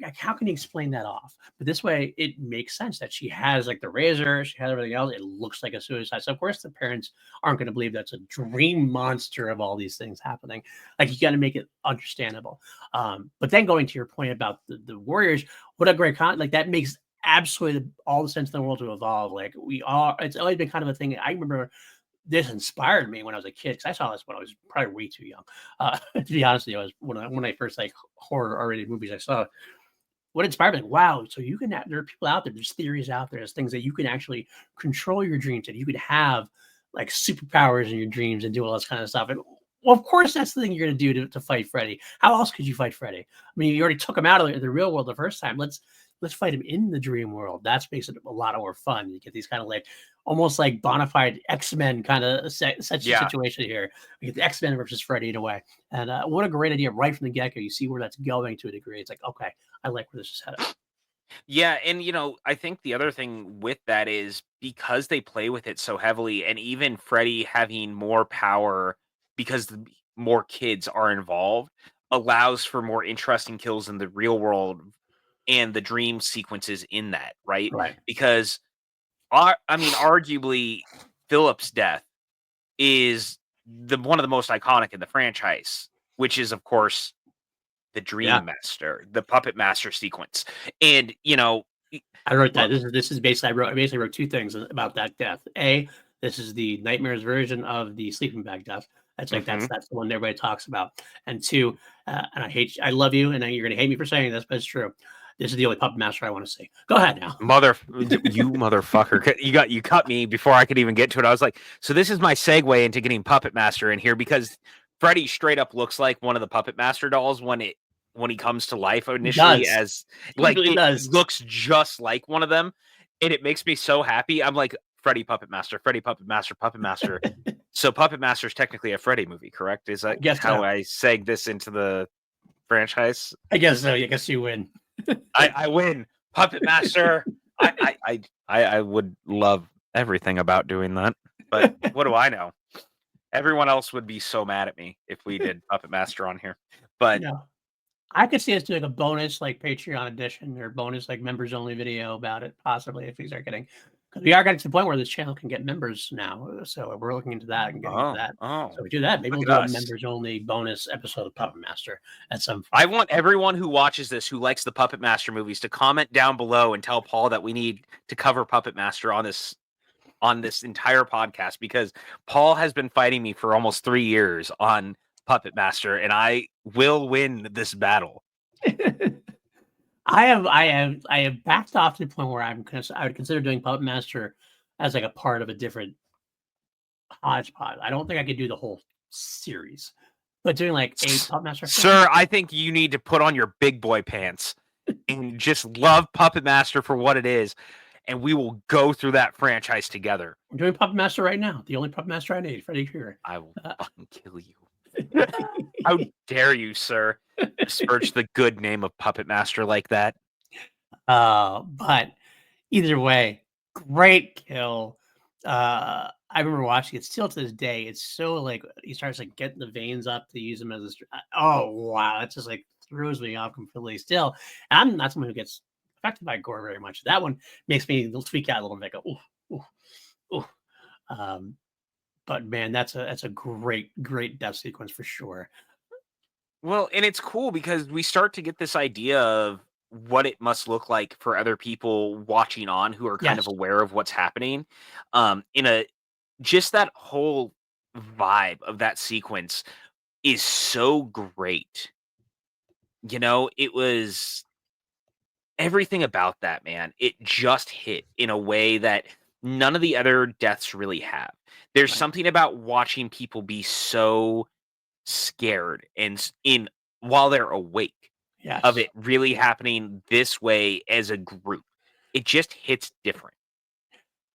like, how can you explain that off? But this way, it makes sense that she has like the razor, she has everything else. It looks like a suicide. So of course, the parents aren't going to believe that's a dream monster of all these things happening. Like you got to make it understandable. But then going to your point about the Warriors, what a great like that makes absolutely all the sense in the world to evolve. Like it's always been kind of a thing. I remember this inspired me when I was a kid because I saw this when I was probably way too young. To be honest with you, I was when I first like horror R-rated movies I saw. What inspired me? Wow! So you can there are people out there. There's theories out there. There's things that you can actually control your dreams and you could have like superpowers in your dreams and do all this kind of stuff. And well, of course, that's the thing you're going to do to fight Freddy. How else could you fight Freddy? I mean, you already took him out of the real world the first time. Let's fight him in the dream world. That makes it a lot more fun. You get these kind of like almost like bona fide X-Men kind of situation here. You get the X-Men versus Freddy in a way. And what a great idea right from the get-go. You see where that's going to a degree. It's like, okay, I like where this is headed. Yeah, and I think the other thing with that is because they play with it so heavily, and even Freddy having more power because more kids are involved allows for more interesting kills in the real world and the dream sequences in that, right? Right. Because I mean, arguably, Philip's death is one of the most iconic in the franchise, which is, of course, the Dream Master, the Puppet Master sequence. And, I wrote that. This is basically I basically wrote two things about that death. A, this is the nightmares version of the sleeping bag death. That's like that's the one everybody talks about. And two, and I love you, and you're gonna hate me for saying this, but it's true. This is the only Puppet Master I want to see. Go ahead now. You motherfucker. You cut me before I could even get to it. I was like, so this is my segue into getting Puppet Master in here because Freddy straight up looks like one of the Puppet Master dolls when he comes to life initially as like it looks just like one of them. And it makes me so happy. I'm like, Freddy Puppet Master, Freddy Puppet Master, Puppet Master. So Puppet Master is technically a Freddy movie, correct? Is that how I seg this into the franchise? I guess so. I guess you win. I win. Puppet Master. I would love everything about doing that. But what do I know? Everyone else would be so mad at me if we did Puppet Master on here. But I could see us doing a bonus like Patreon edition or bonus like members only video about it, possibly if we start getting, because we are getting to the point where this channel can get members now. So we're looking into that and getting into that. So we do that. Maybe we'll do a members only bonus episode of Puppet Master at some point. I want everyone who watches this who likes the Puppet Master movies to comment down below and tell Paul that we need to cover Puppet Master on this entire podcast because Paul has been fighting me for almost 3 years on Puppet Master, and I will win this battle. I have backed off to the point where I would consider doing Puppet Master as like a part of a different hodgepodge. I don't think I could do the whole series, but doing like a Puppet Master. Sir, I think you need to put on your big boy pants and just love Puppet Master for what it is, and we will go through that franchise together. We're doing Puppet Master right now. The only Puppet Master I need, Freddy Krueger. I will fucking kill you. How dare you, sir, besmirch the good name of Puppet Master like that? But either way, great kill. I remember watching it still to this day. It's so like he starts like getting the veins up to use them as oh wow, it just like throws me off completely. Still, and I'm not someone who gets affected by gore very much. That one makes me tweak out a little bit. Go ooh, ooh, ooh. But man, that's a great death sequence for sure. Well, and it's cool because we start to get this idea of what it must look like for other people watching on who are kind of aware of what's happening. Just that whole vibe of that sequence is so great. It was everything about that, man. It just hit in a way that none of the other deaths really have. There's something about watching people be so scared and while they're awake. of Yes. it really happening this way as a group. It just hits different.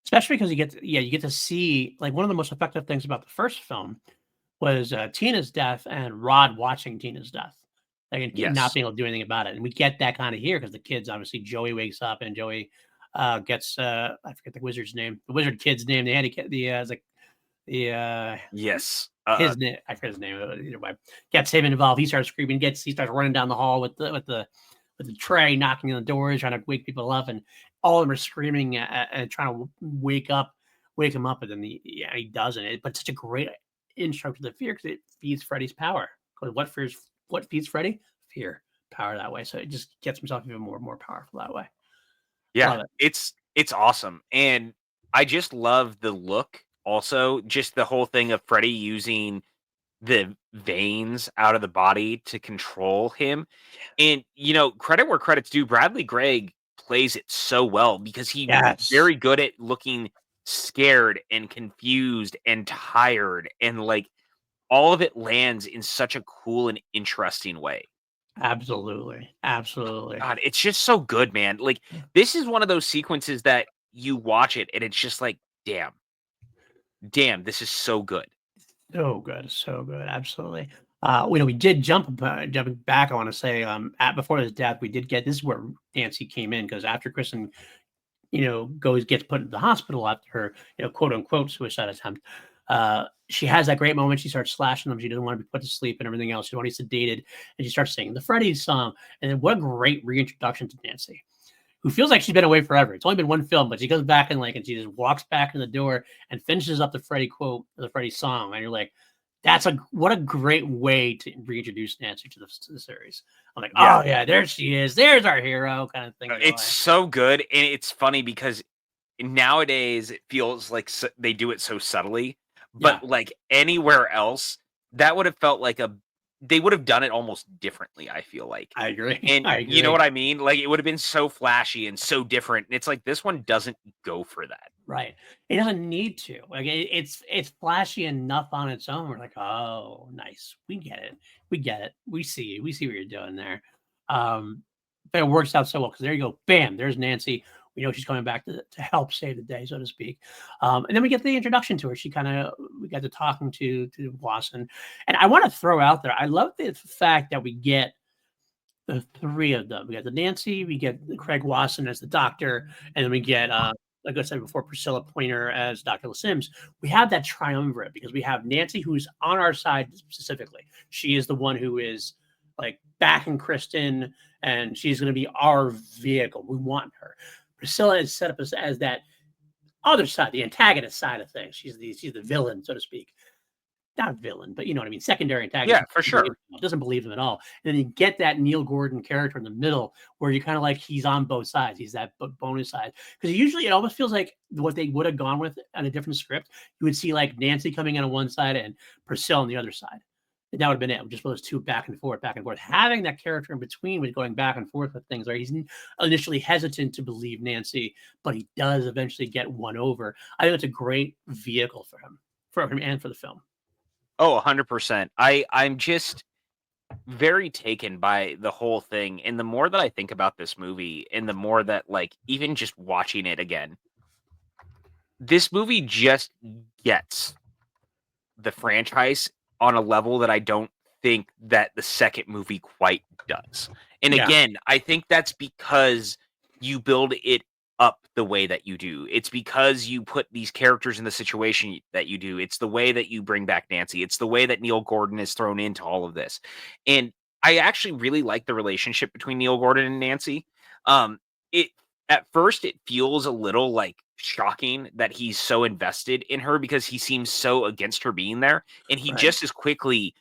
Especially because you get to see, like, one of the most effective things about the first film was, Tina's death and Rod watching Tina's death, like, and not Yes. being able to do anything about it, and we get that kinda here because the kids obviously Joey wakes up and Joey, gets, I forget the wizard's name, the wizard kid's name, the handicap it's like the, Yes. his name I forget his name, either way, gets him involved, he starts screaming, he starts running down the hall with the tray, knocking on the doors, trying to wake people up, and all of them are screaming and trying to wake him up, and then he doesn't. But it's such a great intro to the fear because it feeds Freddy's power. 'Cause what feeds Freddy? Fear, power that way. So it just gets himself even more and more powerful that way. Yeah, Love it. it's awesome, and I just love the look also, just the whole thing of Freddy using the veins out of the body to control him, and, credit where credit's due, Bradley Gregg plays it so well because he's Yes, very good at looking scared and confused and tired, and, like, all of it lands in such a cool and interesting way. absolutely, absolutely. God, it's just so good, man. Like, this is one of those sequences that you watch it and it's just like, damn, damn, this is so good. So good, absolutely. We did jumping back. I want to say, at before his death, we did get this is where Nancy came in because after Kristen, gets put in the hospital after her, quote unquote suicide attempt. She has that great moment. She starts slashing them. She doesn't want to be put to sleep and everything else. She wants to be sedated, and she starts singing the Freddy song. And then what a great reintroduction to Nancy, who feels like she's been away forever. It's only been one film, but she goes back and she just walks back in the door and finishes up the Freddy quote, the Freddy song, and you're like, what a great way to reintroduce Nancy to the series. I'm like, Yeah. oh yeah, there she is. There's our hero, kind of thing. It's so good. And it's funny because nowadays it feels like they do it so subtly, Yeah, but like anywhere else, that would have felt like they would have done it almost differently, I feel like. I agree. And I you know agree. what I mean? Like it would have been so flashy and so different. And it's like this one doesn't go for that. Right. It doesn't need to. Like it's flashy enough on its own. We're like, oh, nice. We get it. We get it. We see you. We see what you're doing there. Um, but it works out so well because there you go. Bam. There's Nancy. We know she's coming back to help save the day, so to speak. And then we get the introduction to her. We got to talking to Watson. And I want to throw out there, I love the fact that we get the three of them. We got the Nancy, we get Craig Wasson as the doctor, and then we get like I said before, Priscilla Pointer as Dr. Sims. We have that triumvirate because we have Nancy, who's on our side specifically. She is the one who is like backing Kristen, and she's going to be our vehicle. We want her. Priscilla is set up as that other side, the antagonist side of things. She's the villain, so to speak. Not villain, but you know what I mean. Secondary antagonist Yeah, for sure. doesn't believe them at all. And then you get that Neil Gordon character in the middle where you kind of like he's on both sides. He's that bonus side because usually it almost feels like what they would have gone with on a different script. You would see like Nancy coming in on one side and Priscilla on the other side. And that would have been it. Just those two back and forth, back and forth. Having that character in between with going back and forth with things where he's initially hesitant to believe Nancy, but he does eventually get won over. I think it's a great vehicle for him and for the film. Oh, 100%. I'm just very taken by the whole thing, and the more that I think about this movie, and the more that, like, even just watching it again, this movie just gets the franchise on a level that I don't think that the second movie quite does. And Yeah. again, I think that's because you build it up the way that you do. It's because you put these characters in the situation that you do. It's the way that you bring back Nancy. It's the way that Neil Gordon is thrown into all of this. And I actually really like the relationship between Neil Gordon and Nancy. It at first it feels a little like shocking that he's so invested in her because he seems so against her being there, and he Right. just as quickly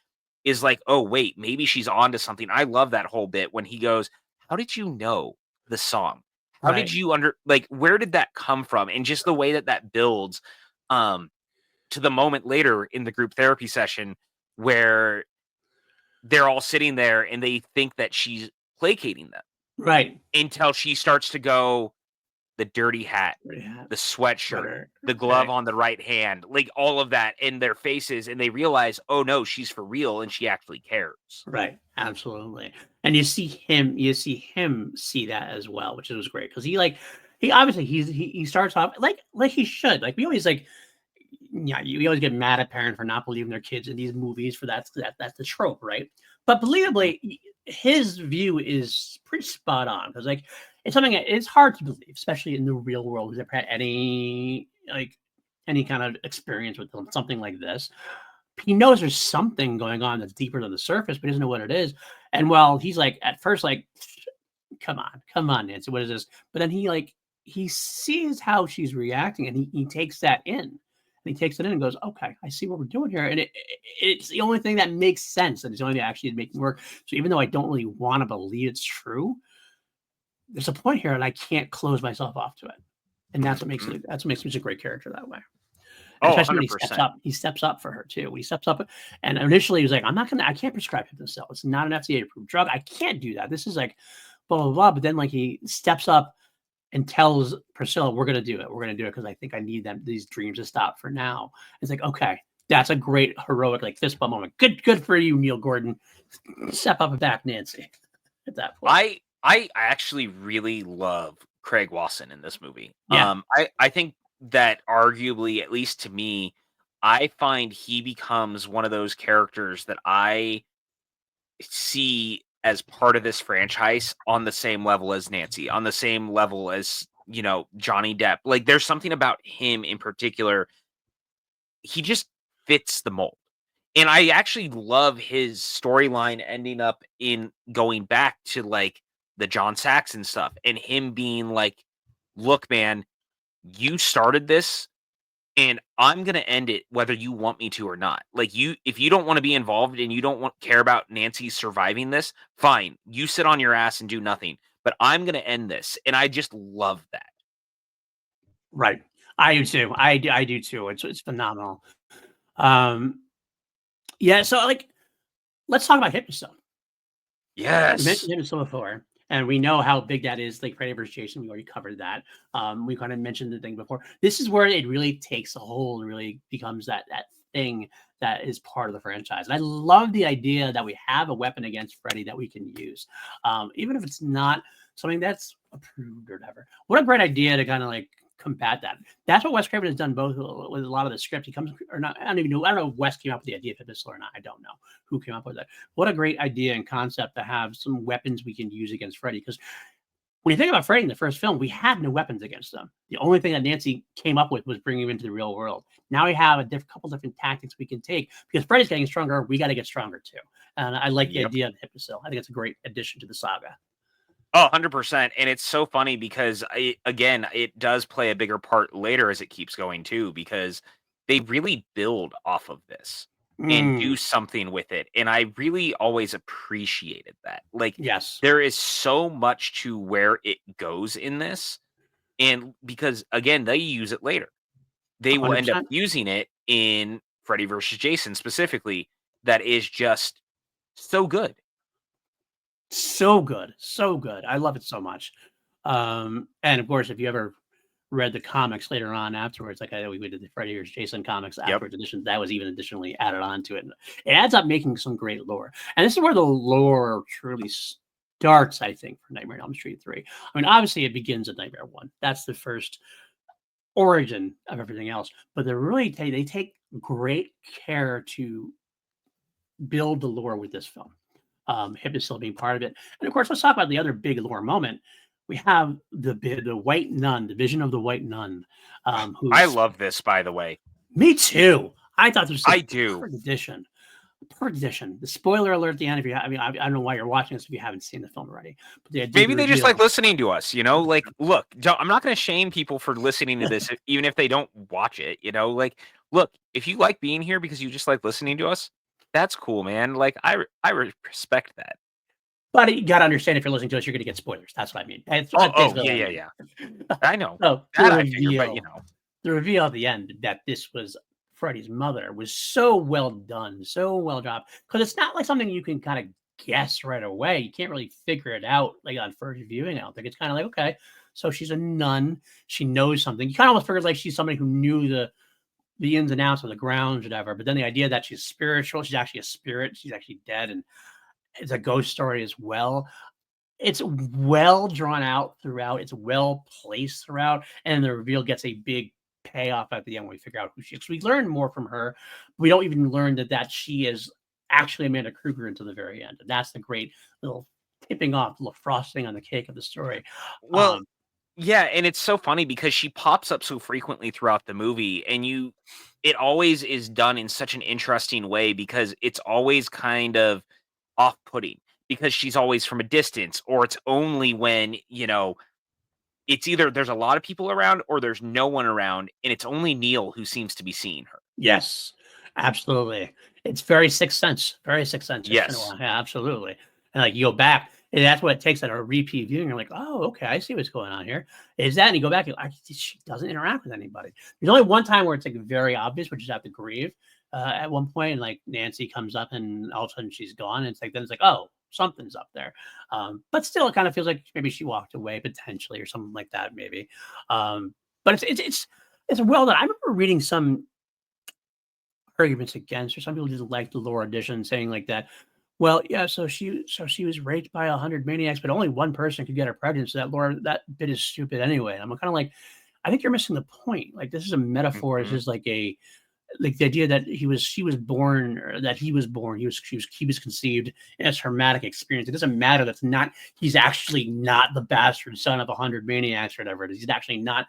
is like, oh wait, maybe she's on to something. I love that whole bit when he goes, how did you know the song? How did Right. you like where did that come from? And just the way that that builds um to the moment later in the group therapy session where they're all sitting there and they think that she's placating them Right. until she starts to go, the dirty hat, Yeah. the sweatshirt, Sweater. the glove Okay. on the right hand, like all of that in their faces, and they realize, oh no, she's for real and she actually cares. Right. Absolutely. And you see him see that as well, which was great because he obviously he starts off like he should. Like we always like, yeah, you always get mad at parents for not believing their kids in these movies for that's the trope, right? But Mhm. believably, his view is pretty spot on because like it's something that it's hard to believe, especially in the real world. Who's ever had any kind of experience with something like this? He knows there's something going on that's deeper than the surface, but he doesn't know what it is. And while he's like at first like, come on, Nancy, what is this? But then he sees how she's reacting and he takes that in. And he takes it in and goes, okay, I see what we're doing here. And it's the only thing that makes sense. And it's the only thing that actually making work. So even though I don't really want to believe it's true, there's a point here and I can't close myself off to it. And Mhm. that's what makes him such a great character that way. And Oh, especially when he steps up for her too. When he steps up, and initially he was like, I can't prescribe Hypnocil. It's not an FDA approved drug. I can't do that. This is like blah, blah, blah. But then like he steps up and tells Priscilla, we're going to do it. We're going to do it because I think I need these dreams to stop for now. It's like, okay, that's a great heroic, like fist bump moment. Good for you, Neil Gordon. Step up and back Nancy at that point. I actually really love Craig Wasson in this movie. Yeah. I think that arguably, at least to me, I find he becomes one of those characters that I see as part of this franchise on the same level as Nancy, on the same level as, Johnny Depp. Like there's something about him in particular, he just fits the mold. And I actually love his storyline ending up in going back to like the John Saxon stuff and him being like, "Look, man, you started this and I'm going to end it whether you want me to or not. Like if you don't want to be involved and you don't care about Nancy surviving this, fine. You sit on your ass and do nothing. But I'm going to end this." And I just love that. Right. I do too. I do too. It's phenomenal. Um, yeah. So like, let's talk about Hypnocil. We Yes. mentioned Hypnocil before, and we know how big that is. Like Freddy vs. Jason, we already covered that. We kind of mentioned the thing before. This is where it really takes a hold and really becomes that thing that is part of the franchise. And I love the idea that we have a weapon against Freddy that we can use, even if it's not something that's approved or whatever. What a great idea to kind of like combat that. That's what Wes Craven has done both with a lot of the script. He comes or not. I don't even know. I don't know if Wes came up with the idea of Hypnocil or not. I don't know who came up with it. What a great idea and concept to have some weapons we can use against Freddy. Because when you think about Freddy in the first film, we had no weapons against him. The only thing that Nancy came up with was bringing him into the real world. Now we have a couple different tactics we can take because Freddy's getting stronger. We got to get stronger too. And I like the Yep. idea of Hypnocil. I think it's a great addition to the saga. Oh, 100%. And it's so funny because again, it does play a bigger part later as it keeps going too, because they really build off of this and do Mm, something with it. And I really always appreciated that. Like yes, there is so much to where it goes in this. And because again, they use it later. They will end up 100%. using it in Freddy versus Jason specifically. That is just so good. So good. So good. I love it so much. And of course, if you ever read the comics later on afterwards, like we did the Freddy or Jason comics Yep. afterwards edition, that was even additionally added on to it. And it adds up making some great lore. And this is where the lore truly starts, I think, for Nightmare on Elm Street 3. I mean, obviously it begins at Nightmare 1. That's the first origin of everything else. But they take great care to build the lore with this film. Hypnocil being part of it. And of course, let's talk about the other big lore moment. We have the white nun, the vision of the white nun, I who's love this, by the way. me too. I thought this was I a do. perfect addition. Perfect addition. The spoiler alert at the end. If you, I don't know why you're watching this if you haven't seen the film already, but they did Maybe the they just like reveal. listening to us, like, look, I'm not going to shame people for listening to this, even if they don't watch it, like, look, if you like being here because you just like listening to us, that's cool, man. Like, I respect that. But you got to understand if you're listening to us, you're going to get spoilers. That's what I mean. Oh, That's oh, basically yeah, what I yeah, mean. yeah. I know So that I figure, but the reveal at the end that this was Freddy's mother was so well done, so well dropped. Because it's not like something you can kind of guess right away. You can't really figure it out like on first viewing. I don't think it's kind of like okay, So she's a nun. She knows something. You kind of almost figure like she's somebody who knew the ins and outs of the grounds, whatever. But then the idea that she's spiritual, she's actually a spirit. She's actually dead, and it's a ghost story as well. It's well drawn out throughout. It's well placed throughout, and the reveal gets a big payoff at the end when we figure out who she is. We learn more from her. We don't even learn that she is actually Amanda Krueger until the very end, and that's the great little tipping off, little frosting on the cake of the story. Well, yeah, and it's so funny because she pops up so frequently throughout the movie, and it always is done in such an interesting way because it's always kind of off-putting because she's always from a distance, or it's only when, it's either there's a lot of people around or there's no one around, and it's only Neil who seems to be seeing her. Yes, absolutely. It's very Sixth Sense. Very Sixth Sense. Yes. Yeah, absolutely. And like you go back, and that's what it takes at a repeat viewing. You're like, oh, okay, I see what's going on here. Is that? And you go back, she doesn't interact with anybody. There's only one time where it's like very obvious, which is at the grave at one point, and like Nancy comes up, and all of a sudden she's gone. And then it's like, oh, something's up there. But still, it kind of feels like maybe she walked away potentially, or something like that, maybe. But it's well done. I remember reading some arguments against, or some people didn't like the lore edition, saying like that. Well, yeah, so she was raped by 100 maniacs, but only one person could get her pregnant. So that bit is stupid anyway. And I'm kind of like, I think you're missing the point. Like, this is a metaphor. It's just like the idea that he was born conceived in a traumatic experience. It doesn't matter. He's actually not the bastard son of 100 maniacs or whatever it is. He's actually not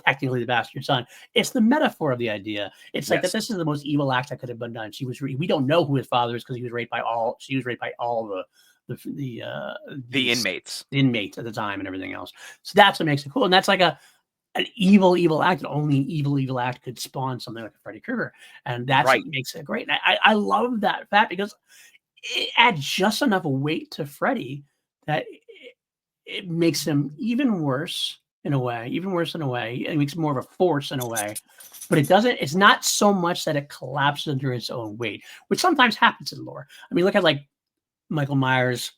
technically the bastard son. It's the metaphor of the idea. It's like that. This is the most evil act that could have been done. We don't know who his father is because she was raped by all the inmates at the time and everything else. So that's what makes it cool. And that's like an evil act. Only evil act could spawn something like a Freddy Krueger. And that's what makes it great. And I love that fact because it adds just enough weight to Freddy that it makes him even worse in a way. It makes him more of a force in a way. But it's not so much that it collapses under its own weight, which sometimes happens in lore. I mean, look at like Michael Myers.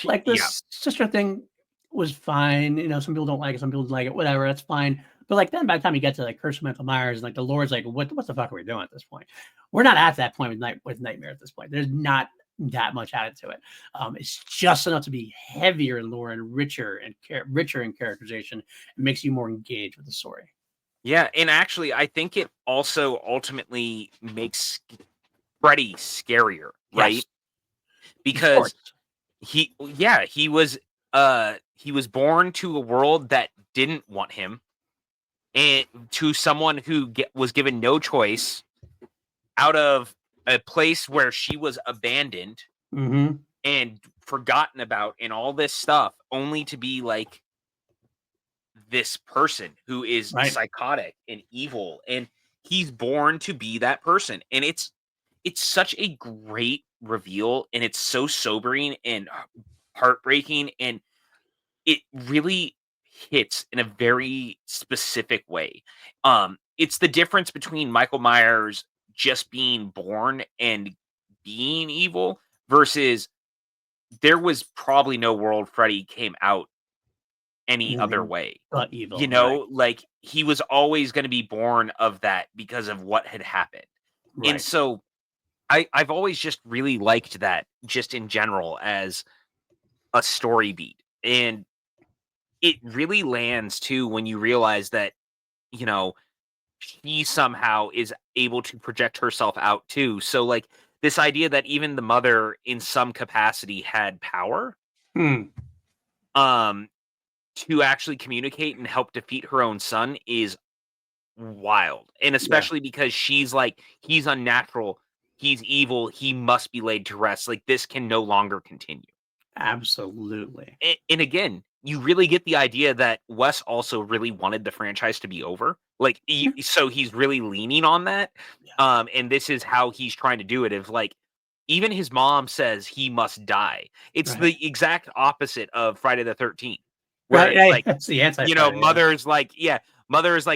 Like this sister thing was fine. Some people don't like it, some people like it, whatever, that's fine. But like then by the time you get to like Curse of Michael Myers, and like the lore's like, what the fuck are we doing at this point? We're not at that point with Nightmare at this point. There's not that much added to it. It's just enough to be heavier in lore and richer in characterization. It makes you more engaged with the story. Yeah, and actually, I think it also ultimately makes Freddy scarier, right? Yes. Because he was born to a world that didn't want him, and to someone who was given no choice, out of a place where she was abandoned and forgotten about, and all this stuff, only to be like this person who is psychotic and evil, and he's born to be that person. And it's such a great reveal, and it's so sobering and heartbreaking, and it really hits in a very specific way. It's the difference between Michael Myers just being born and being evil versus there was probably no world Freddy came out any other way. But evil, like he was always going to be born of that because of what had happened. And so I've always just really liked that, just in general, as a story beat. And it really lands too when you realize that, she somehow is able to project herself out too. So like this idea that even the mother in some capacity had power to actually communicate and help defeat her own son is wild. And especially because she's like, he's unnatural, he's evil, he must be laid to rest. Like, this can no longer continue. Absolutely. And again, you really get the idea that Wes also really wanted the franchise to be over. Like, so he's really leaning on that. And this is how he's trying to do it. If like, even his mom says he must die. It's the exact opposite of Friday the 13th. Where like, that's the answer. Mother is like,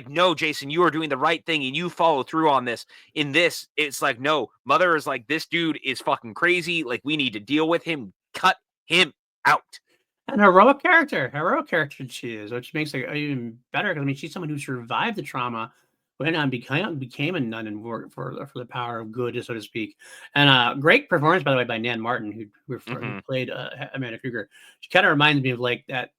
no, Jason, you are doing the right thing and you follow through on this. In this, it's like, no, Mother is like, this dude is fucking crazy. Like, we need to deal with him. Cut him out. And heroic character she is, which makes it even better because I mean she's someone who survived the trauma, went on became a nun and worked for the power of good, so to speak. And great performance by the way by Nan Martin, who Hmm. played Amanda Kruger. She kind of reminds me of like that.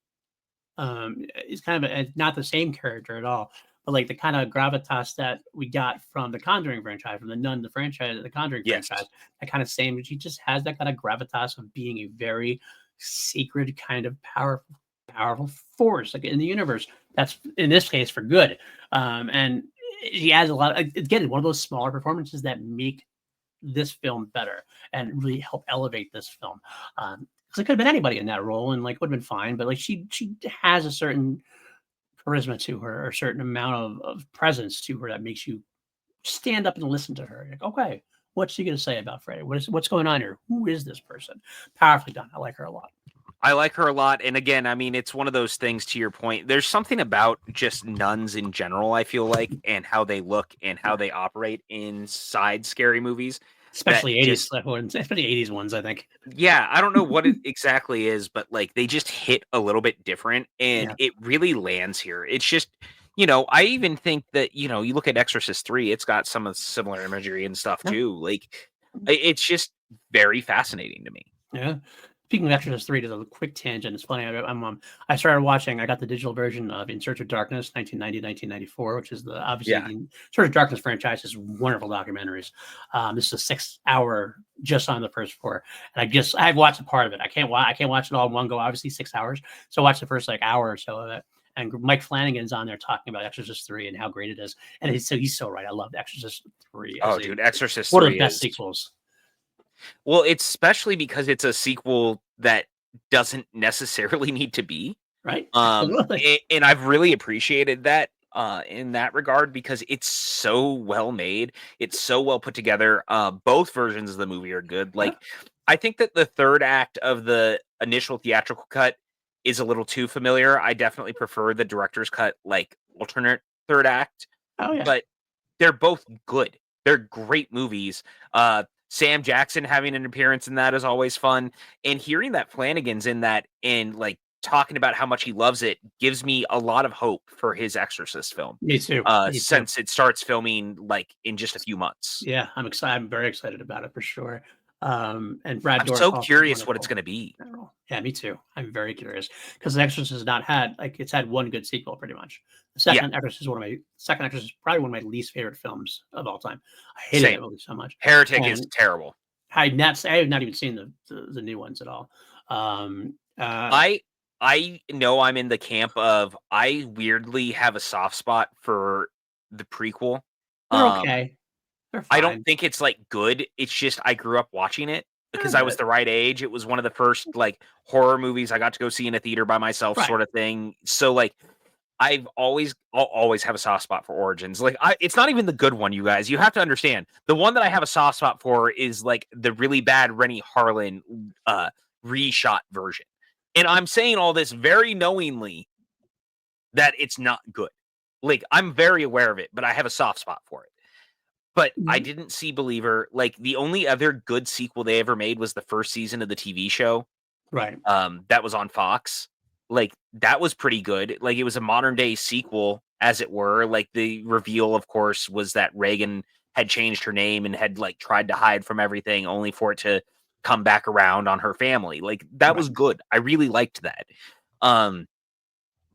Is kind of not the same character at all, but like the kind of gravitas that we got from the Conjuring franchise, from the Nun, the Conjuring franchise, Yes. that kind of same. She just has that kind of gravitas of being a very sacred kind of powerful force like in the universe. That's in this case for good. And she has a lot. Again, one of those smaller performances that make this film better and really help elevate this film. Because it could have been anybody in that role and like would have been fine, but like she has a certain charisma to her, or a certain amount of presence to her that makes you stand up and listen to her. Like, okay, what's she gonna say about Freddy? What's going on here? Who is this person? Powerfully done. I like her a lot. I like her a lot. And again, I mean, it's one of those things to your point. There's something about just nuns in general, I feel like, and how they look and how they operate inside scary movies that Especially 80s just, ones, especially 80s ones, I think. yeah, I don't know what it exactly is, but like they just hit a little bit different and Yeah. it really lands here. It's just, I even think that, you look at Exorcist 3, it's got some of the similar imagery and stuff Yeah. too. Like it's just very fascinating to me. Yeah. Speaking of Exorcist 3, there's a quick tangent. It's funny. I started watching, I got the digital version of In Search of Darkness, 1990-1994, which is obviously Yeah. the In Search of Darkness franchise is wonderful documentaries. This is a 6-hour just on the first floor. And I've watched a part of it. I can't watch it all in one go, obviously 6 hours. So I watched the first like hour or so of it. And Mike Flanagan's on there talking about Exorcist 3 and how great it is. And he's so right. I love Exorcist 3 as Oh, dude, Exorcist one of the 3 best is sequels, well, it's especially because it's a sequel that doesn't necessarily need to be. right? Absolutely. And I've really appreciated that in that regard because it's so well made. It's so well put together. Both versions of the movie are good. Yeah. Like, I think that the third act of the initial theatrical cut is a little too familiar. I definitely prefer the director's cut, like alternate third act, Oh, yeah. but they're both good. They're great movies. Sam Jackson having an appearance in that is always fun, and hearing that Flanagan's in that and like talking about how much he loves it gives me a lot of hope for his Exorcist film. Me too. Me too. Since it starts filming like in just a few months. Yeah, I'm excited. I'm very excited about it for sure. And Brad I'm Dourif so also is curious what it's wonderful going to be. in that role. Yeah, me too. I'm very curious because The Exorcist has not had like it's had one good sequel pretty much. The Yeah, second Exorcist is probably one of my least favorite films of all time. I hated same. that movie so much, Heretic is and terrible. I have not even seen the new ones at all. Um, uh, I I know I'm in the camp of I weirdly have a soft spot for the prequel. they're Um, okay. They're I don't fine. think it's, like, good, it's just I grew up watching it They're because I was good. the right age, it was one of the first, like, horror movies I got to go see in a theater by myself Right. sorta thing, so, like, I'll always have a soft spot for Origins, like, it's not even the good one, you guys, you have to understand, the one that I have a soft spot for is, like, the really bad Rennie Harlan, reshot version, and I'm saying all this very knowingly that it's not good. Like, I'm very aware of it, but I have a soft spot for it. But I Mhm. didn't see Believer. Like, the only other good sequel they ever made was the first season of the TV show, Right. that was on Fox. Like, that was pretty good. Like, it was a modern day sequel, as it were. Like, the reveal, of course, was that Reagan had changed her name and had, like, tried to hide from everything only for it to come back around on her family. Like, that Right. was good. I really liked that. Um,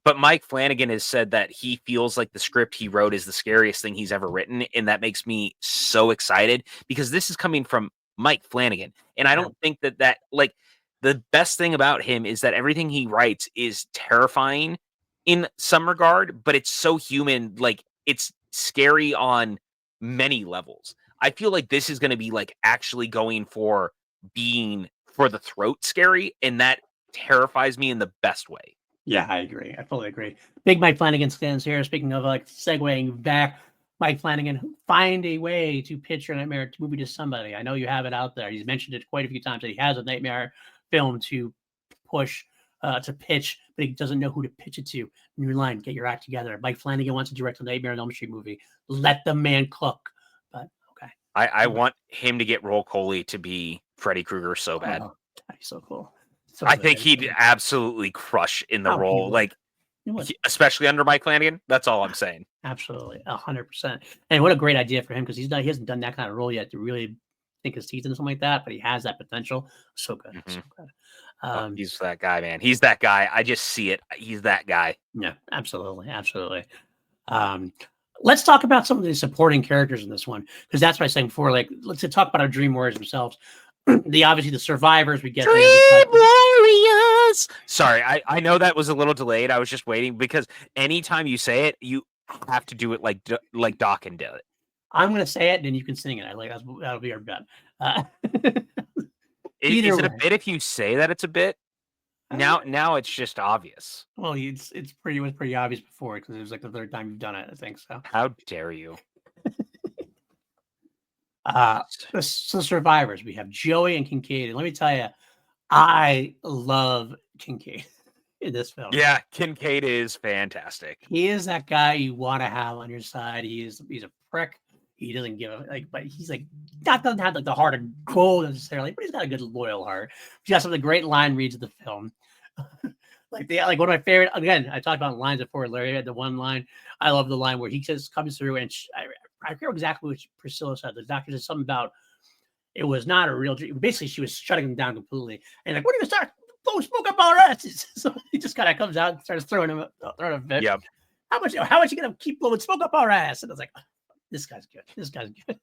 but Mike Flanagan has said that he feels like the script he wrote is the scariest thing he's ever written, and that makes me so excited because this is coming from Mike Flanagan, and I Yeah. don't think that like the best thing about him is that everything he writes is terrifying in some regard, but it's so human, like it's scary on many levels. I feel like this is going to be like actually going for being for the throat scary, and that terrifies me in the best way. Yeah, I agree. I fully agree. Big Mike Flanagan stands here. Speaking of like segueing back, Mike Flanagan, find a way to pitch your nightmare movie to somebody. I know you have it out there. He's mentioned it quite a few times that he has a nightmare film to push, to pitch, but he doesn't know who to pitch it to. New line, get your act together. Mike Flanagan wants to direct a Nightmare on Elm Street movie. Let the man cook. But okay. I All right. want him to get Roll Coley to be Freddy Krueger so bad. Oh, that'd be so cool. So I good. think he'd absolutely crush in the Oh, he role, would. like He would. especially under Mike Flanagan. That's all I'm saying. Absolutely, 100%. And what a great idea for him because he hasn't done that kind of role yet to really think his teeth into something like that, but he has that potential. So good, so good. Oh, he's that guy, man. He's that guy. I just see it. He's that guy. Yeah, absolutely, absolutely. Let's talk about some of the supporting characters in this one because that's what I was saying before. Like, let's talk about our Dream Warriors themselves. Obviously the survivors we get. Dream Warriors. Sorry, I know that was a little delayed. I was just waiting because anytime you say it, you have to do it like Doc and do it. I'm gonna say it, and then you can sing it. I like that'll be our bet. Is it a bit if you say that it's a bit? Now it's just obvious. Well, it was pretty obvious before because it was like the third time you've done it. I think so. How dare you? The survivors we have Joey and Kincaid. And let me tell you, I love Kincaid in this film. Yeah, Kincaid is fantastic. He is that guy you want to have on your side. He's a prick. He doesn't give a but he's like doesn't have like the heart of gold necessarily, but he's got a good loyal heart. He's got some of the great line reads of the film. Like one of my favorite. Again, I talked about lines before. Larry had the one line. I love the line where he just comes through and I forget exactly what Priscilla said. The doctor said something about it was not a real dream. Basically, she was shutting him down completely. And like, what are you gonna start blowing smoke up our asses? So he just kind of comes out and starts throwing him a bit. Yeah. How much you gonna keep blowing smoke up our ass? And I was like, this guy's good. This guy's good.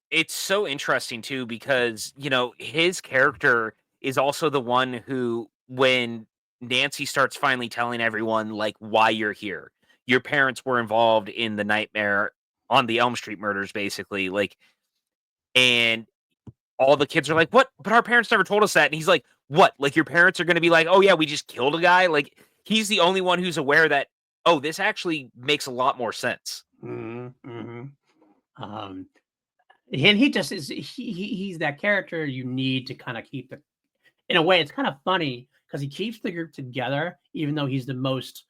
It's so interesting too because his character is also the one who, when Nancy starts finally telling everyone like why you're here, your parents were involved in the nightmare on the Elm Street murders, basically, like, and all the kids are like, "What? But our parents never told us that." And he's like, "What? Like your parents are going to be like, oh yeah, we just killed a guy?" Like he's the only one who's aware that, oh, this actually makes a lot more sense. Mm-hmm. And he just is. He's that character you need to kind of keep the. In a way, it's kind of funny because he keeps the group together, even though he's the most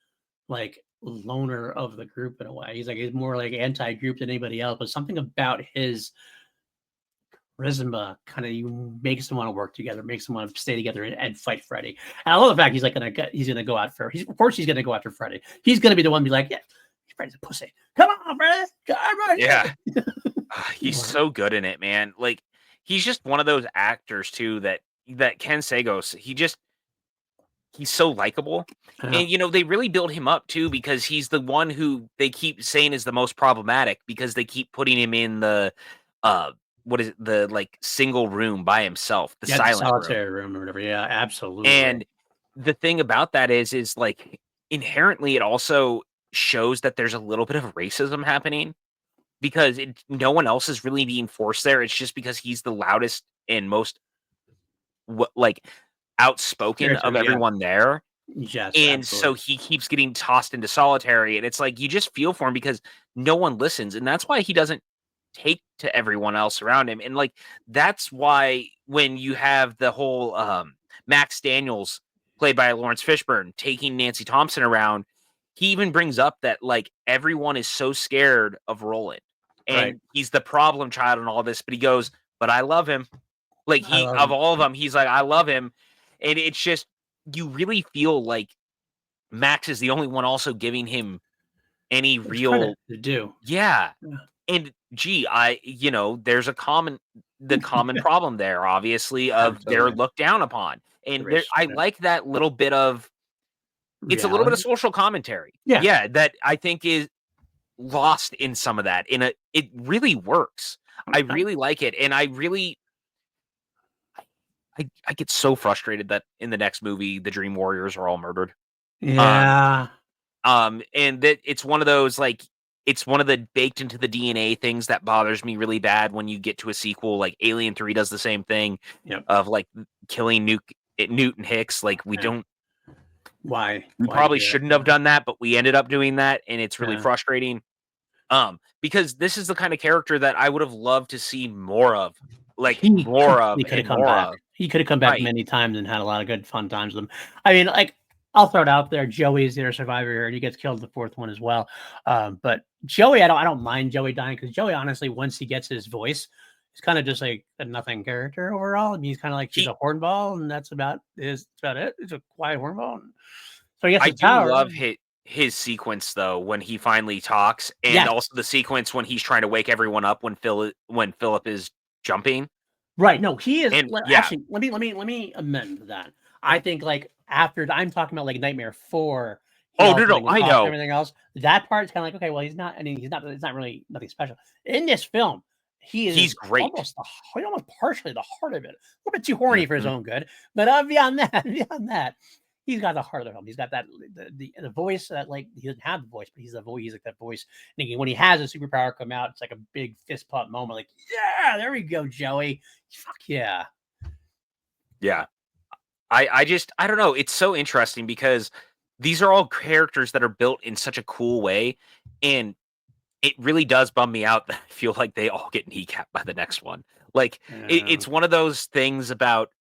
like loner of the group in a way. He's more like anti-group than anybody else. But something about his charisma kind of makes them want to work together, makes them want to stay together and fight Freddy. And I love the fact he's gonna go out for. Of course, he's gonna go after Freddy. He's gonna be the one to be like, yeah, Freddy's a pussy. Come on, Freddy. Come on. Yeah. He's so good in it, man. Like he's just one of those actors too that Ken Sagos, he's so likable. Yeah. And they really build him up too because he's the one who they keep saying is the most problematic because they keep putting him in the what is it, the like single room by himself, the solitary room or whatever. Yeah, absolutely. And the thing about that is like inherently it also shows that there's a little bit of racism happening because no one else is really being forced there. It's just because he's the loudest and most like outspoken of everyone there. Yes, and so he keeps getting tossed into solitary, and it's like you just feel for him because no one listens, and that's why he doesn't take to everyone else around him. And like that's why when you have the whole Max Daniels, played by Lawrence Fishburne, taking Nancy Thompson around, he even brings up that like everyone is so scared of Roland, and he's the problem child and all this, but he goes, but I love him. Like all of them, he's like, I love him. And it's just, you really feel like Max is the only one also giving him any real to do. Yeah. And gee, there's the common problem there, obviously, of they're looked down upon. And I like that little bit of, it's a little bit of social commentary. Yeah. That I think is lost in some of that. It really works. I really like it. And I get so frustrated that in the next movie, the Dream Warriors are all murdered. Yeah. And that it's one of those, like, it's one of the baked into the DNA things that bothers me really bad when you get to a sequel. Like Alien 3 does the same thing of like killing Newton Hicks. Like we don't. Why? We probably shouldn't have done that, but we ended up doing that, and it's really frustrating. Because this is the kind of character that I would have loved to see more of. Like more of. He could have come back. He could have come back many times and had a lot of good fun times with them. I mean, like, I'll throw it out there. Joey's the survivor here, and he gets killed in the fourth one as well. But Joey, I don't mind Joey dying because Joey, honestly, once he gets his voice, He's kind of just like a nothing character overall. I mean, he's kind of like he's a hornball, and that's about it. It's a quiet hornball. So he gets I his do power. love his sequence though when he finally talks, and Yes. also the sequence when he's trying to wake everyone up when Philip is jumping. Right. No, he is. And yeah, Actually, let me amend that. I think like after I'm talking about like Nightmare 4. oh no, I know. Everything else. That part's kind of like, okay, well, he's not. I mean, he's not. It's not really nothing special in this film. He's great. Almost partially the heart of it. A little bit too horny for his own good, but beyond that, he's got the heart of the film. He's got that the voice that like he doesn't have the voice, but he's the voice. He's like that voice. And when he has a superpower come out, it's like a big fist pump moment. Like, yeah, there we go, Joey. Fuck yeah. Yeah. I don't know. It's so interesting because these are all characters that are built in such a cool way, and it really does bum me out that I feel like they all get kneecapped by the next one. Like it's one of those things about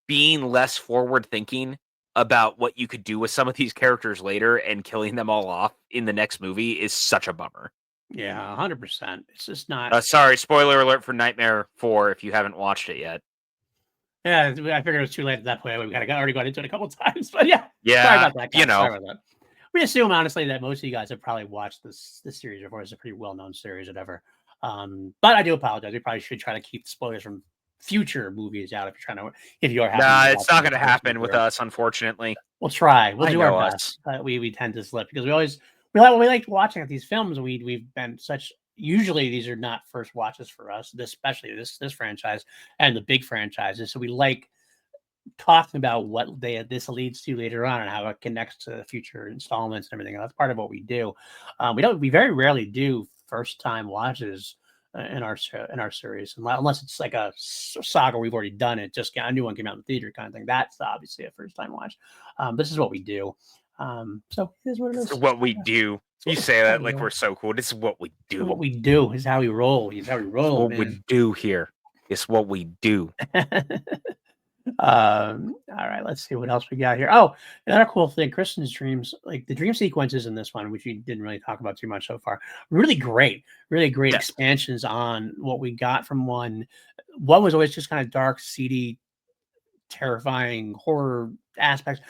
being less forward thinking about what you could do with some of these characters later, and killing them all off in the next movie is such a bummer. Yeah, 100%. It's just not. Sorry, spoiler alert for Nightmare 4 if you haven't watched it yet. Yeah, I figured it was too late at that point. We already got into it a couple times, but yeah. Yeah, sorry about that, guys. you know. Sorry about that. We assume honestly that most of you guys have probably watched this series before. It's a pretty well-known series, whatever. But I do apologize. We probably should try to keep spoilers from future movies out if you are having. Nah, it's not going to happen with us, unfortunately. We'll try. We'll do our best. We tend to slip because we like watching at these films. We've been such. Usually these are not first watches for us, especially this franchise and the big franchises. So we like talking about what this leads to later on and how it connects to future installments and everything. That's part of what we do. We very rarely do first time watches in our series, unless it's like a saga we've already done. It just a new one came out in the theater kind of thing. That's obviously a first time watch. This is what we do. So here's what it is. It's what we do. You say that like we're so cool. This is what we do. What we do is how we roll. It's how we roll. What we do here. It's what we do. All right, let's see what else we got here. Oh, another cool thing, Kristen's dreams, like the dream sequences in this one, which we didn't really talk about too much so far. Really great expansions on what we got from one. One was always just kind of dark, seedy, terrifying horror aspects.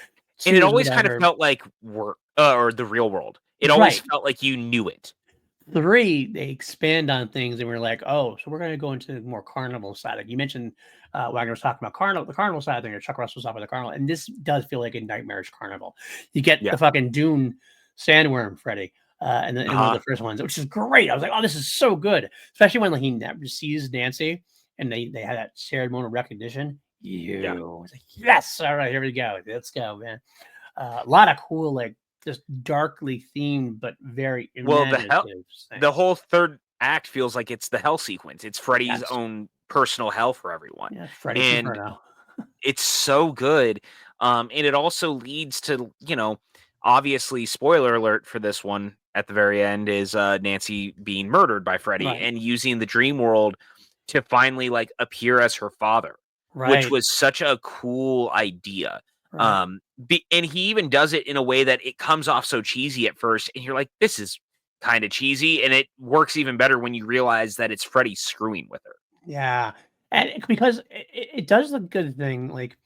And it always kind of felt like work or the real world. It always felt like you knew it. 3, they expand on things, and we're like, oh, so we're going to go into the more carnival side. Like you mentioned, Wagner was talking about the carnival side thing, or Chuck Russell was talking about the carnival, and this does feel like a nightmarish carnival. You get the fucking Dune sandworm, Freddy, and one of the first ones, which is great. I was like, oh, this is so good, especially when he sees Nancy, and they had that shared moment of recognition. I was like, yes, all right, here we go. Let's go, man. A lot of cool, like, just darkly themed, but very the whole third act feels like it's the hell sequence. It's Freddy's own personal hell for everyone. Yeah, Freddy's Inferno. It's so good. And it also leads to, obviously, spoiler alert for this one at the very end is Nancy being murdered by Freddy and using the dream world to finally like appear as her father, which was such a cool idea. And he even does it in a way that it comes off so cheesy at first, and you're like, this is kind of cheesy, and it works even better when you realize that it's Freddy screwing with her. Yeah, and because it does the good thing, like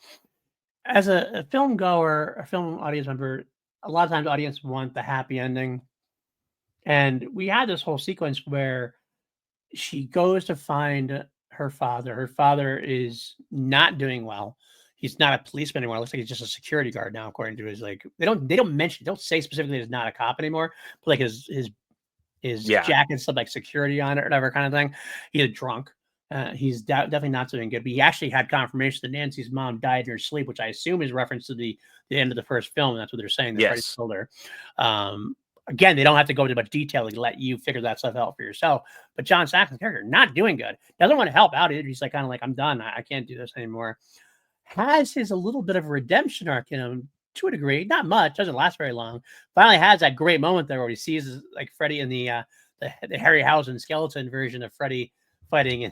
as a film goer, a film audience member, a lot of times audience want the happy ending, and we had this whole sequence where she goes to find her father. Her father is not doing well. He's not a policeman anymore. It looks like he's just a security guard now, according to his they don't say specifically he's not a cop anymore, but like his jacket's like security on it or whatever kind of thing. He's drunk. He's definitely not doing good. But he actually had confirmation that Nancy's mom died in her sleep, which I assume is reference to the end of the first film. That's what they're saying. That Freddy killed her. Again, they don't have to go into much detail to let you figure that stuff out for yourself. But John Saxon's character not doing good. Doesn't want to help out either. He's like kind of like, I'm done. I can't do this anymore. Has his a little bit of a redemption arc in him to a degree, not much, doesn't last very long. Finally has that great moment there where he sees like Freddy in the Harryhausen skeleton version of Freddy fighting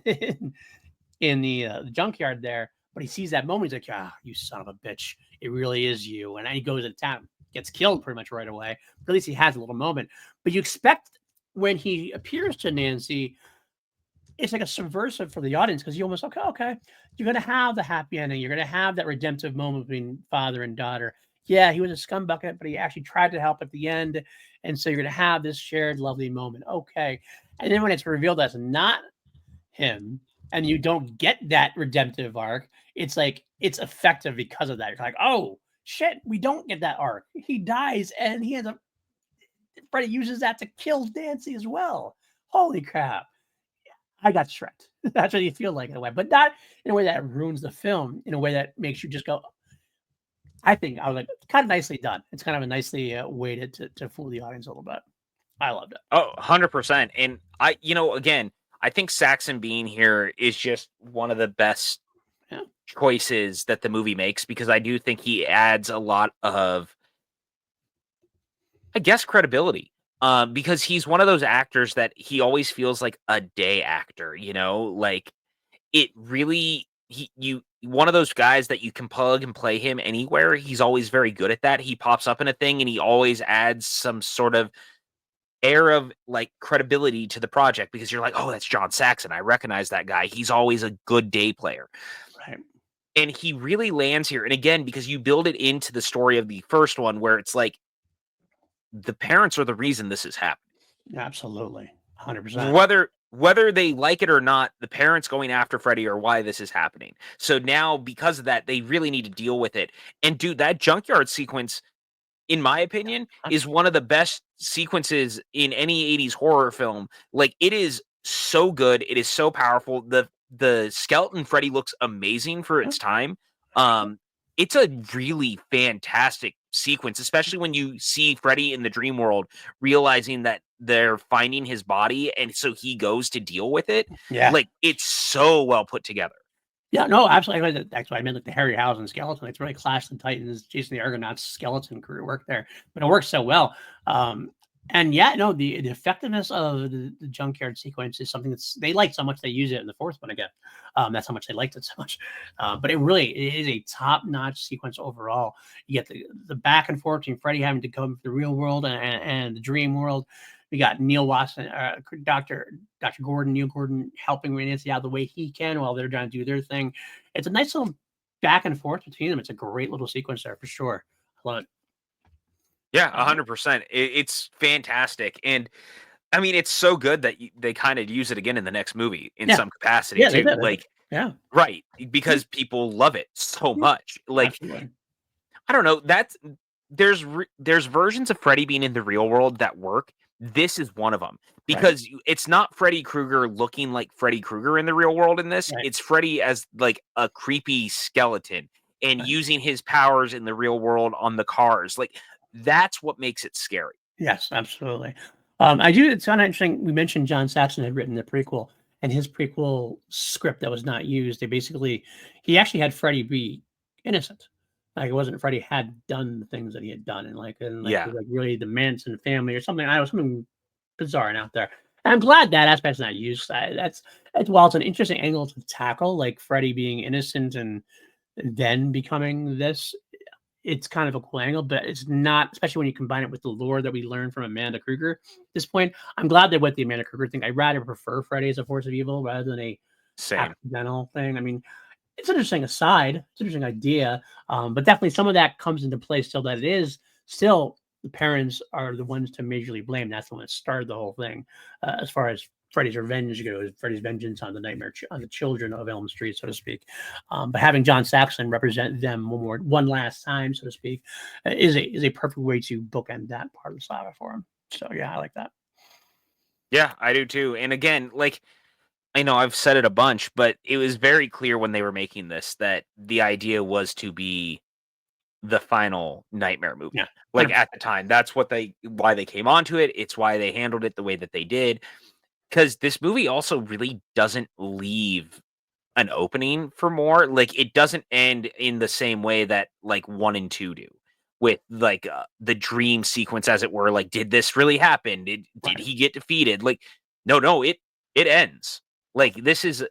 in the junkyard there. But he sees that moment, he's like, you son of a bitch, it really is you. And then he goes to town, gets killed pretty much right away. But at least he has a little moment. But you expect when he appears to Nancy, it's like a subversive for the audience because you almost okay, you're gonna have the happy ending, you're gonna have that redemptive moment between father and daughter. Yeah, he was a scumbucket, but he actually tried to help at the end, and so you're gonna have this shared lovely moment. Okay, and then when it's revealed that's not him, and you don't get that redemptive arc, it's like it's effective because of that. You're like, oh shit, we don't get that arc. He dies, and he ends up. Freddy uses that to kill Nancy as well. Holy crap! I got Shrek'd. That's what you feel like in a way, but not in a way that ruins the film. In a way that makes you just go. I think I was like, kind of nicely done. It's kind of a nicely weighted to fool the audience a little bit. I loved it. Oh, 100%. And again, I think Saxon being here is just one of the best Yeah. choices that the movie makes because I do think he adds a lot of, I guess, credibility. Because he's one of those actors that he always feels like a day actor, like it really you one of those guys that you can plug and play him anywhere. He's always very good at that. He pops up in a thing and he always adds some sort of air of like credibility to the project because you're like, oh, that's John Saxon. I recognize that guy. He's always a good day player. Right. And he really lands here. And again, because you build it into the story of the first one where it's like the parents are the reason this is happening. Absolutely. 100%. Whether they like it or not, the parents going after Freddy are why this is happening. So now, because of that, they really need to deal with it. And dude, that junkyard sequence, in my opinion, is one of the best sequences in any 80s horror film. Like, it is so good. It is so powerful. The skeleton Freddy looks amazing for its time. It's a really fantastic sequence, especially when you see Freddy in the dream world, realizing that they're finding his body, and so he goes to deal with it. Yeah. Like, it's so well put together. Yeah, no, absolutely. That's what I meant, like the Harryhausen skeleton. It's really Clash of the Titans, Jason the Argonaut's skeleton career work there, but it works so well. And yeah, no, the effectiveness of the junkyard sequence is something they like so much they use it in the fourth one again. That's how much they liked it so much. But it is a top-notch sequence overall. You get the back and forth between Freddy having to come to the real world and the dream world. We got Neil Watson, Dr. Gordon, Neil Gordon helping Nancy out the way he can while they're trying to do their thing. It's a nice little back and forth between them. It's a great little sequence there for sure. I love it. Yeah, 100%. It's fantastic. And I mean, it's so good that they kind of use it again in the next movie in some capacity too. Like, right, because people love it so much. Like, absolutely. I don't know. There's versions of Freddy being in the real world that work. This is one of them because it's not Freddy Krueger looking like Freddy Krueger in the real world in this. It's Freddy as like a creepy skeleton and using his powers in the real world on the cars. Like, that's what makes it scary. Yes, absolutely. It's kind of interesting. We mentioned John Saxon had written the prequel, and his prequel script that was not used. He actually had Freddy be innocent. Like, it wasn't Freddy had done the things that he had done, and like really the Manson family or something. I don't know, something bizarre and out there. And I'm glad that aspect's not used. While it's an interesting angle to tackle, like Freddy being innocent and then becoming this. It's kind of a cool angle, but it's not, especially when you combine it with the lore that we learned from Amanda Krueger at this point. I'm glad they went the Amanda Krueger thing. I'd rather prefer Freddy as a force of evil rather than a accidental thing. I mean, it's an interesting aside. It's an interesting idea. But definitely some of that comes into play still, that it is still the parents are the ones to majorly blame. That's the one that started the whole thing. As far as Freddy's revenge goes, Freddy's vengeance on the children of Elm Street, so to speak. But having John Saxon represent them one last time, so to speak, is a perfect way to bookend that part of the saga for him. So yeah, I like that. Yeah, I do too. And again, like, I know I've said it a bunch, but it was very clear when they were making this that the idea was to be the final Nightmare movie. Yeah. Like, at the time, that's why they came onto it. It's why they handled it the way that they did. Because this movie also really doesn't leave an opening for more. Like, it doesn't end in the same way that like 1 and 2 do, with like the dream sequence, as it were. Like, did this really happen? Did he get defeated? Like, no, it ends. Like, this is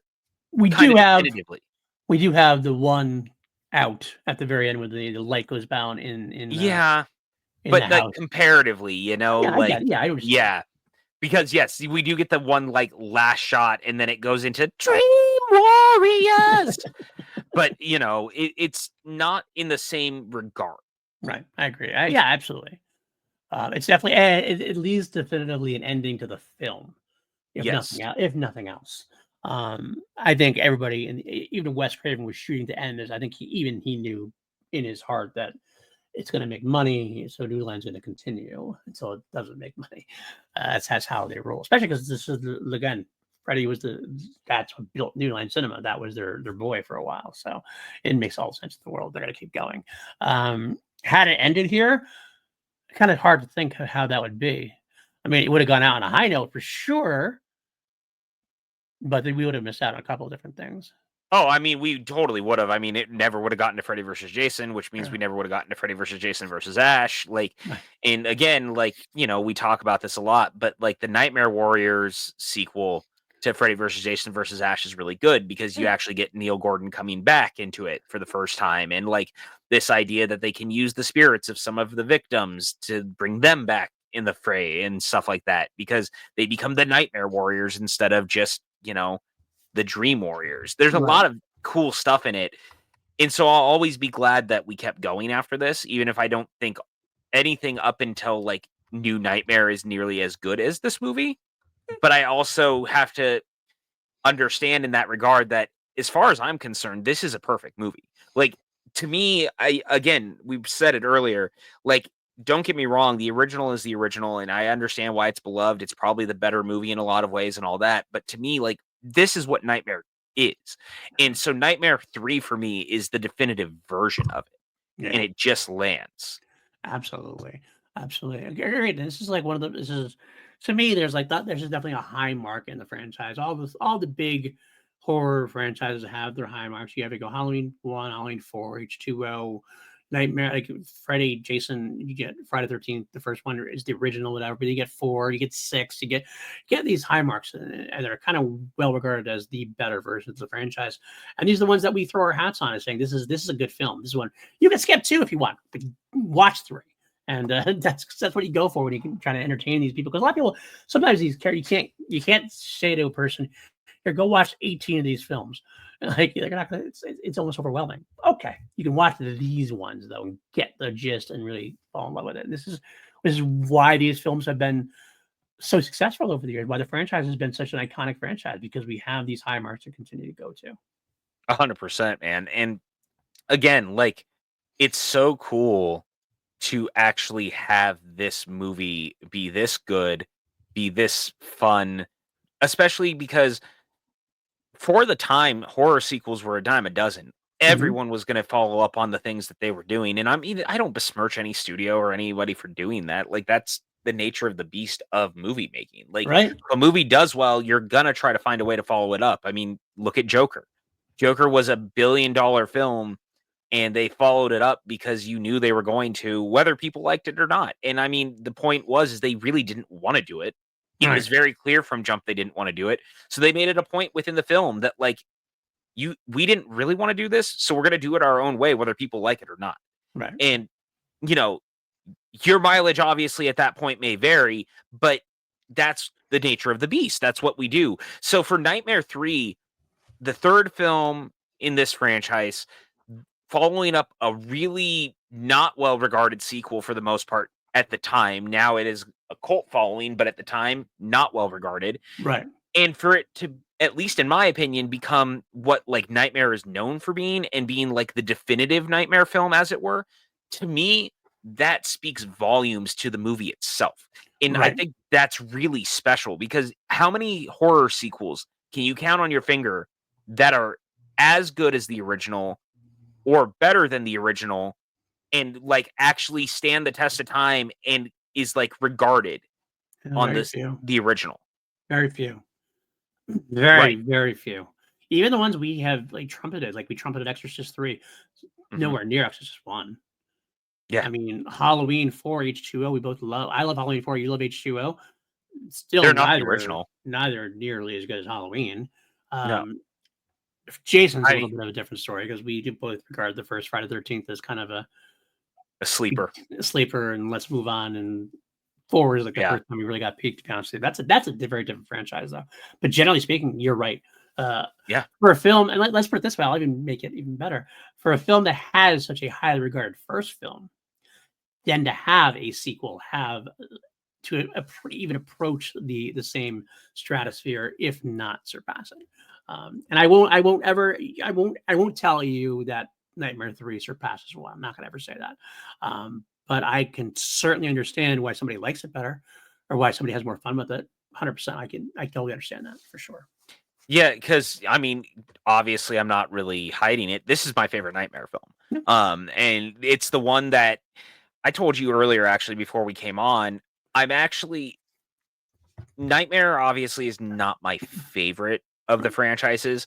we do have the one out at the very end when the light goes down in but like, comparatively, I understand. Because yes, we do get the one like last shot, and then it goes into Dream Warriors. But it's not in the same regard. Right, I agree. Yeah, absolutely. It's definitely it leaves definitively an ending to the film, Yes. if nothing else. I think everybody, and even Wes Craven was shooting to end this. I think he knew in his heart that it's going to make money, so New Line's going to continue until it doesn't make money. That's how they roll, especially because this is again, Freddy was that's what built New Line Cinema. That was their boy for a while, so it makes all the sense in the world. They're going to keep going. Had it ended here, kind of hard to think how that would be. I mean, it would have gone out on a high note for sure, but then we would have missed out on a couple of different things. Oh, I mean, we totally would have. I mean, it never would have gotten to Freddy versus Jason, which means Yeah. we never would have gotten to Freddy versus Jason versus Ash. Like, Right. and again, like, we talk about this a lot, but like the Nightmare Warriors sequel to Freddy versus Jason versus Ash is really good because you actually get Neil Gordon coming back into it for the first time. And like this idea that they can use the spirits of some of the victims to bring them back in the fray and stuff like that, because they become the Nightmare Warriors instead of just, the Dream Warriors. There's a lot of cool stuff in it. And so I'll always be glad that we kept going after this, even if I don't think anything up until like New Nightmare is nearly as good as this movie. But I also have to understand in that regard that as far as I'm concerned, this is a perfect movie. Like, to me, we've said it earlier, like, don't get me wrong, the original is the original, and I understand why it's beloved. It's probably the better movie in a lot of ways and all that. But to me, like, this is what Nightmare is. And so Nightmare 3 for me is the definitive version of it. And it just lands. Absolutely. Agreed. This is like to me, there's definitely a high mark in the franchise. All the big horror franchises have their high marks. You have to go Halloween 1, Halloween 4, H2O, Nightmare, like Freddy, Jason. You get Friday 13th. The first one is the original, whatever. But you get 4, you get 6, you get these high marks, and they're kind of well regarded as the better versions of the franchise. And these are the ones that we throw our hats on, as saying this is a good film. This is one you can skip 2 if you want, but watch 3. And that's what you go for when you try to entertain these people. Because a lot of people, sometimes these characters, you can't say to a person, "Here, go watch 18 of these films." Like they're not gonna, it's almost overwhelming. Okay, you can watch these ones though and get the gist and really fall in love with it. This is why these films have been so successful over the years. Why the franchise has been such an iconic franchise, because we have these high marks to continue to go to. 100%, man. And again, like, it's so cool to actually have this movie be this good, be this fun, especially because for the time, horror sequels were a dime a dozen. Everyone was going to follow up on the things that they were doing. And I don't besmirch any studio or anybody for doing that. Like, that's the nature of the beast of movie making. Like, Right. if a movie does well, you're going to try to find a way to follow it up. I mean, look at Joker. Joker was a $1 billion film, and they followed it up because you knew they were going to, whether people liked it or not. And I mean, the point is they really didn't want to do it. It was very clear from jump they didn't want to do it. So they made it a point within the film that, like, we didn't really want to do this, so we're going to do it our own way, whether people like it or not. Right. And, your mileage obviously at that point may vary, but that's the nature of the beast. That's what we do. So for Nightmare 3, the third film in this franchise, following up a really not well-regarded sequel for the most part at the time. Now it is a cult following, but at the time, not well-regarded. Right. And for it to, at least in my opinion, become what like Nightmare is known for being, and being like the definitive Nightmare film, as it were, to me, that speaks volumes to the movie itself. And I think that's really special, because how many horror sequels can you count on your finger that are as good as the original or better than the original, and like actually stand the test of time and is like regarded on the original? Very few. Very few. Even the ones we have like trumpeted, like we trumpeted Exorcist 3, nowhere near Exorcist 1. Yeah. I mean, Halloween 4, H2O, we both love. I love Halloween 4, you love H2O. Still, they're not the original. Neither nearly as good as Halloween. No. Jason's a little bit of a different story, because we do both regard the first Friday the 13th as kind of a sleeper. And let's move on and 4 is like the Yeah. first time we really got peaked. To be honest with you. That's a very different franchise though. But generally speaking, you're right. Yeah. For a film, and let's put it this way, I'll even make it even better. For a film that has such a highly regarded first film, then to have a sequel, have to even approach the same stratosphere, if not surpass it. And I won't tell you that Nightmare 3 surpasses 1. I'm not gonna ever say that. But I can certainly understand why somebody likes it better, or why somebody has more fun with it. 100%. I totally understand that for sure. Yeah, because I mean, obviously, I'm not really hiding it. This is my favorite Nightmare film. Yeah. And it's the one that I told you earlier, actually, before we came on. I'm actually Nightmare. Obviously, is not my favorite of the Right. franchises,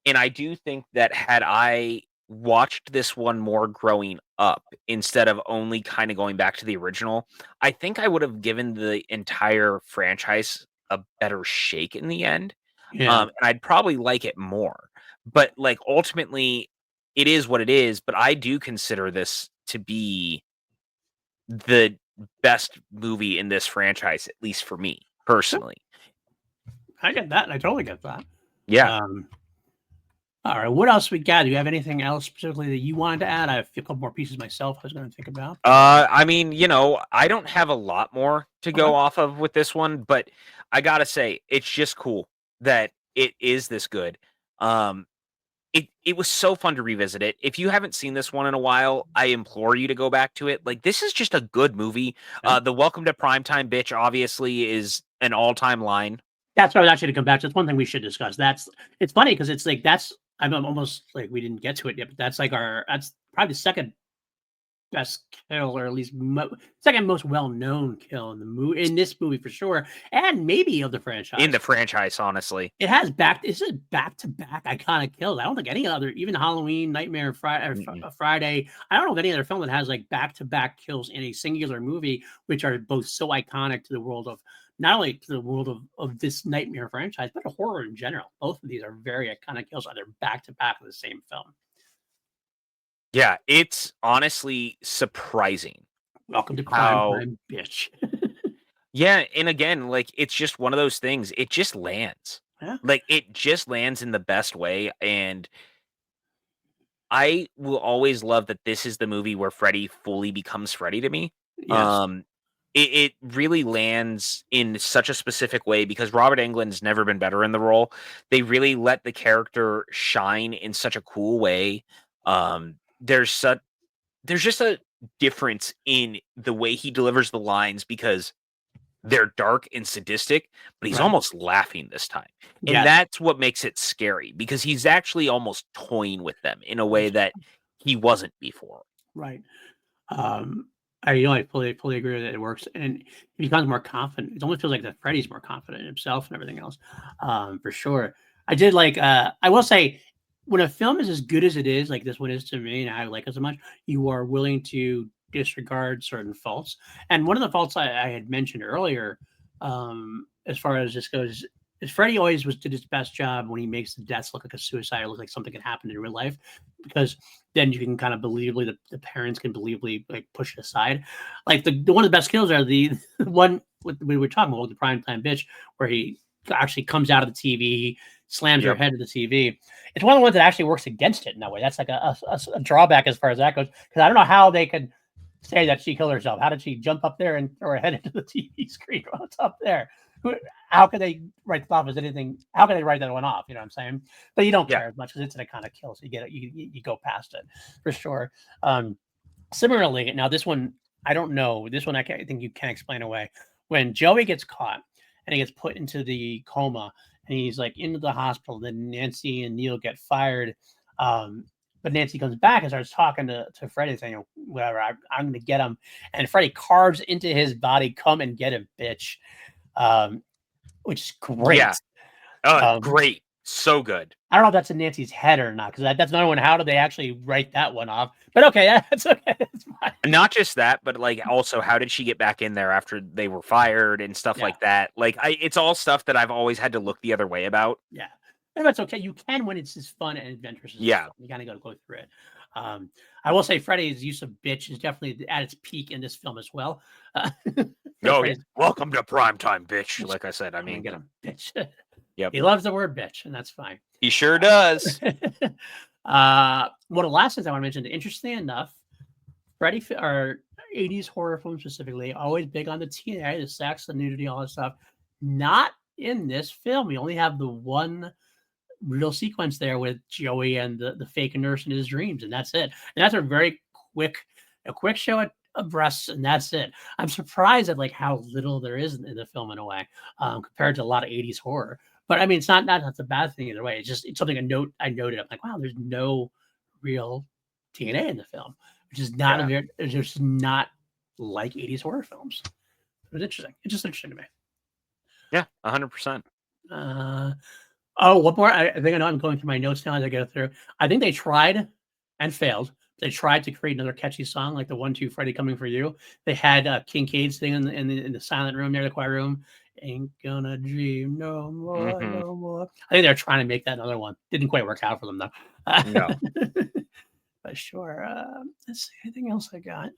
and I do think that had I watched this one more growing up instead of only kind of going back to the original, I think I would have given the entire franchise a better shake in the end. Yeah. And I'd probably like it more. But like ultimately, it is what it is. But I do consider this to be the best movie in this franchise, at least for me personally. I get that. I totally get that. Yeah. Um, all right. What else we got? Do you have anything else specifically that you wanted to add? I have a couple more pieces myself I was going to think about. I mean, I don't have a lot more to Okay. go off of with this one, but I gotta say, it's just cool that it is this good. Um, it was so fun to revisit it. If you haven't seen this one in a while, I implore you to go back to it. Like, this is just a good movie. Yeah. The Welcome to Primetime bitch obviously is an all-time line. That's what I was actually to come back to. That's one thing we should discuss. It's funny because it's like I'm almost like we didn't get to it yet, but that's like that's probably the second best kill, or at least second most well-known kill in this movie for sure, and maybe of the In the franchise. franchise, honestly. It has this is back-to-back iconic kills. I don't think any other, even Halloween, Nightmare Friday. I don't know of any other film that has like back-to-back kills in a singular movie, which are both so iconic to the world of not only to the world of this Nightmare franchise, but horror in general. Both of these are very iconic kills, either back-to-back of the same film. Yeah, it's honestly surprising Welcome to how Primetime, bitch. yeah, and again, like, it's just one of those things, it just lands. Yeah. Like, it just lands in the best way, and I will always love that this is the movie where Freddy fully becomes Freddy to me. Yes. Um, it really lands in such a specific way because Robert Englund's never been better in the role. They really let the character shine in such a cool way. There's just a difference in the way he delivers the lines because they're dark and sadistic, but he's Right. almost laughing this time. And Yes. that's what makes it scary because he's actually almost toying with them in a way that he wasn't before. Right. Um, I fully agree that it works, and he becomes more confident. It almost feels like that Freddy's more confident in himself and everything else, for sure. I did like. I will say, when a film is as good as it is, like this one is to me, and I like it so much, you are willing to disregard certain faults. And one of the faults I had mentioned earlier, as far as this goes, is Freddy always did his best job when he makes the deaths look like a suicide, or look like something could happen in real life, because then you can kind of believably the parents can believably like push it aside. Like the one of the best kills are the one we were talking about, the primetime bitch, where he actually comes out of the TV, slams her Yep. head to the TV. It's one of the ones that actually works against it in that way. That's like a drawback as far as that goes, because I don't know how they could say that she killed herself. How did she jump up there and throw her head into the TV screen? What's up there? How could they write that off as anything? How can they write that one off? You know what I'm saying? But you don't Yeah. care as much because it's an iconic kill, so you go past it for sure. Similarly, now this one I don't know. This one I think you can explain away. When Joey gets caught and he gets put into the coma and he's like into the hospital, then Nancy and Neil get fired. But Nancy comes back and starts talking to Freddy, saying, whatever, I'm going to get him. And Freddy carves into his body, come and get him, bitch. Which is great. Yeah. Um, Great. So good. I don't know if that's in Nancy's head or not, because that's another one. How do they actually write that one off? But okay, that's okay. That's fine. Not just that, but like also how did she get back in there after they were fired and stuff Yeah. like that? Like it's all stuff that I've always had to look the other way about. Yeah. And that's okay. You can when it's as fun and adventurous as Yeah. you kind of got to go through it. I will say Freddy's use of bitch is definitely at its peak in this film as well. No, yeah. Welcome to primetime, bitch. Like I said, I mean, get him, bitch. Yep. He loves the word bitch, and that's fine. He sure does. One of the last things I want to mention, interestingly enough, Freddy or 80s horror films specifically, always big on the TNA, the sex, the nudity, all that stuff. Not in this film. We only have the one real sequence there with Joey and the fake nurse in his dreams, and that's it. And that's a very quick show of breasts, and that's it. I'm surprised at like how little there is in the film in a way, compared to a lot of 80s horror. But I mean, it's not that's a bad thing either way. It's something I noted. I'm like, wow, there's no real TNA in the film, which is not it's just not like 80s horror films. It was interesting. It's just interesting to me. Yeah, 100%. Oh, one more. I think I know I'm going through my notes now as I go through. I think they tried and failed. They tried to create another catchy song like the 1-2 Freddy Coming For You. They had Kincaid singing in the silent room there, the quiet room. Ain't gonna dream no more, no more. I think they're trying to make that another one. Didn't quite work out for them though. No. But sure. Let's see. Anything else I got?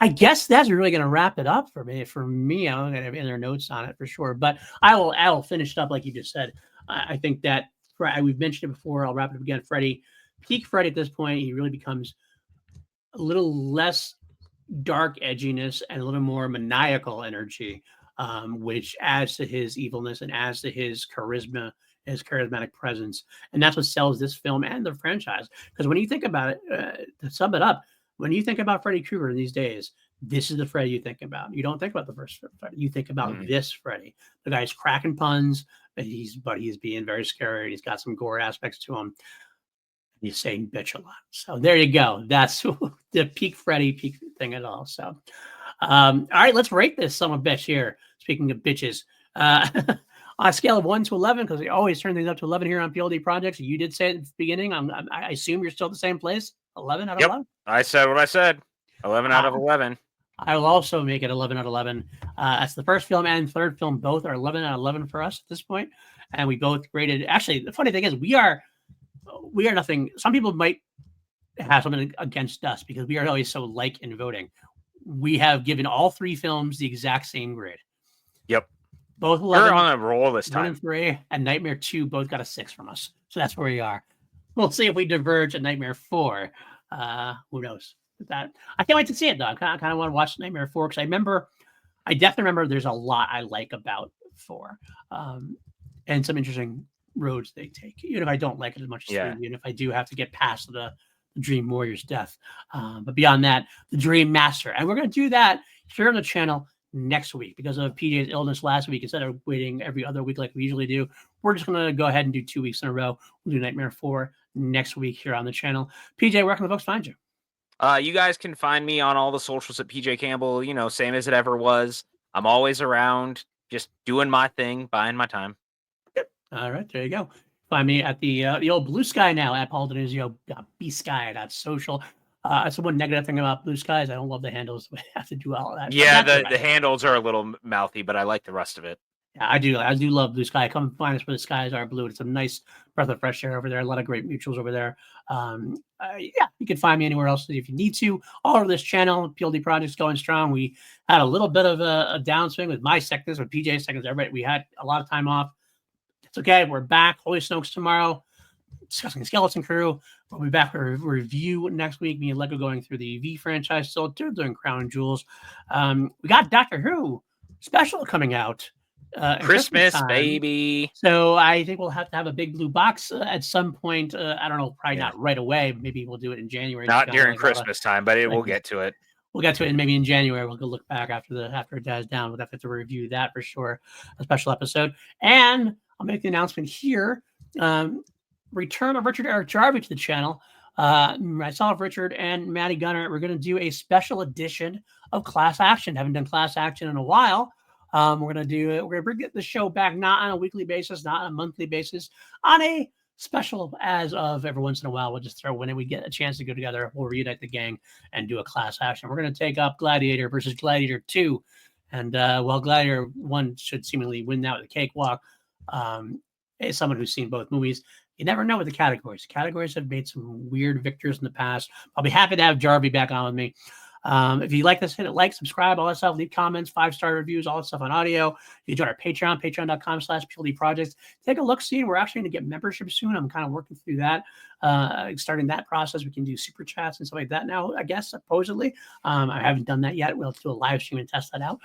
I guess that's really going to wrap it up for me. I'm going to have other notes on it for sure. But I'll finish it up like you just said. I think that we've mentioned it before. I'll wrap it up again. Peak Freddy at this point, he really becomes a little less dark edginess and a little more maniacal energy, which adds to his evilness and adds to his charisma, his charismatic presence. And that's what sells this film and the franchise. Because when you think about it, to sum it up, when you think about Freddy Krueger these days, this is the Freddy you think about. You don't think about the first Freddy. You think about this Freddy. The guy's cracking puns, but he's being very scary. He's got some gore aspects to him. He's saying bitch a lot. So there you go. That's the peak Freddy peak thing at all. So, all right, let's rate this son of a bitch here. Speaking of bitches, on a scale of 1 to 11, because we always turn things up to 11 here on PLD Projects. You did say it at the beginning. I assume you're still at the same place. 11 out of 11. I said what I said. 11 out of 11. I will also make it 11 out of 11. That's the first film and third film. Both are 11 out of 11 for us at this point. And we both graded. Actually, the funny thing is we are nothing. Some people might have something against us because we are always so like in voting. We have given all three films the exact same grade. Yep. Both 11. We're on a roll this time. 1 and 3 and Nightmare 2 both got a 6 from us. So that's where we are. We'll see if we diverge at Nightmare 4. Who knows? That I can't wait to see it though. I kind of want to watch Nightmare 4 because I definitely remember there's a lot I like about 4, and some interesting roads they take. Even if I don't like it as much as 3, even if I do have to get past the Dream Warrior's death, but beyond that, the Dream Master, and we're going to do that here on the channel next week because of PJ's illness last week. Instead of waiting every other week like we usually do, we're just going to go ahead and do 2 weeks in a row. We'll do Nightmare 4 next week here on the channel. PJ, where can the folks find you? You guys can find me on all the socials at PJ Campbell, same as it ever was. I'm always around, just doing my thing, buying my time. All right, there you go. Find me at the old Blue Sky now at Paul Denizio, bsky.social. That's the one negative thing about Blue Skies. I don't love the handles. We have to do all of that. Yeah, the handles are a little mouthy, but I like the rest of it. Yeah, I do love Blue Sky. Come find us where the skies are blue. It's a nice breath of fresh air over there. A lot of great mutuals over there. You can find me anywhere else if you need to. All over this channel, PLD Projects going strong. We had a little bit of a downswing with my seconds, with PJ's seconds. Everybody, we had a lot of time off. It's okay. We're back. Holy Snokes tomorrow. Discussing Skeleton Crew. We'll be back for a review next week. Me and Lego going through the V franchise still. Doing Crown and Jewels. We got Doctor Who special coming out. Christmas baby. So I think we'll have to have a big blue box at some point. I don't know, probably not right away. Maybe we'll do it in January. Not during Christmas time, but we'll get to it. We'll get to it, and maybe in January we'll go look back after it dies down. We'll have to review that for sure, a special episode. And I'll make the announcement here: return of Richard Eric Jarvie to the channel. Myself, Richard, and Maddie Gunner, we're going to do a special edition of Class Action. Haven't done Class Action in a while. We're going to bring the show back, not on a weekly basis, not on a monthly basis, on a special as of every once in a while. We'll just throw when we get a chance to go together. We'll reunite the gang and do a Class Action. We're going to take up Gladiator versus Gladiator 2. And while Gladiator 1 should seemingly win that with a cakewalk, as someone who's seen both movies, you never know with the categories. Categories have made some weird victors in the past. I'll be happy to have Jarvie back on with me. If you like this, hit it like, subscribe, all that stuff. Leave comments, 5-star reviews, all that stuff on audio. If you join our Patreon, patreon.com/PLD Projects. Take a look, see. We're actually going to get membership soon. I'm kind of working through that, starting that process. We can do super chats and stuff like that now, I guess, supposedly. I haven't done that yet. We'll do a live stream and test that out.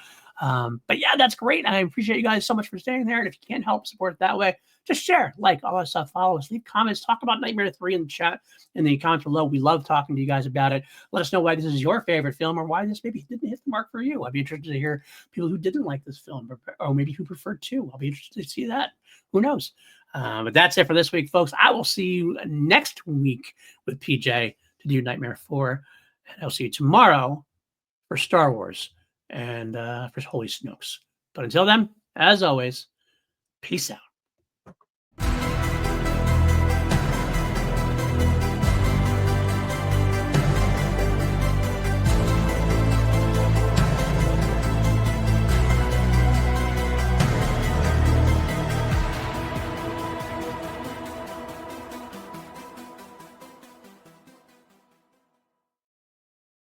But yeah, that's great. And I appreciate you guys so much for staying there. And if you can't help support that way, just share, like, all that stuff, follow us, leave comments, talk about Nightmare 3 in the chat, in the comments below. We love talking to you guys about it. Let us know why this is your favorite film or why this maybe didn't hit the mark for you. I'd be interested to hear people who didn't like this film or maybe who preferred to. I'll be interested to see that. Who knows? But that's it for this week, folks. I will see you next week with PJ to do Nightmare 4. And I'll see you tomorrow for Star Wars and for Holy Snokes. But until then, as always, peace out.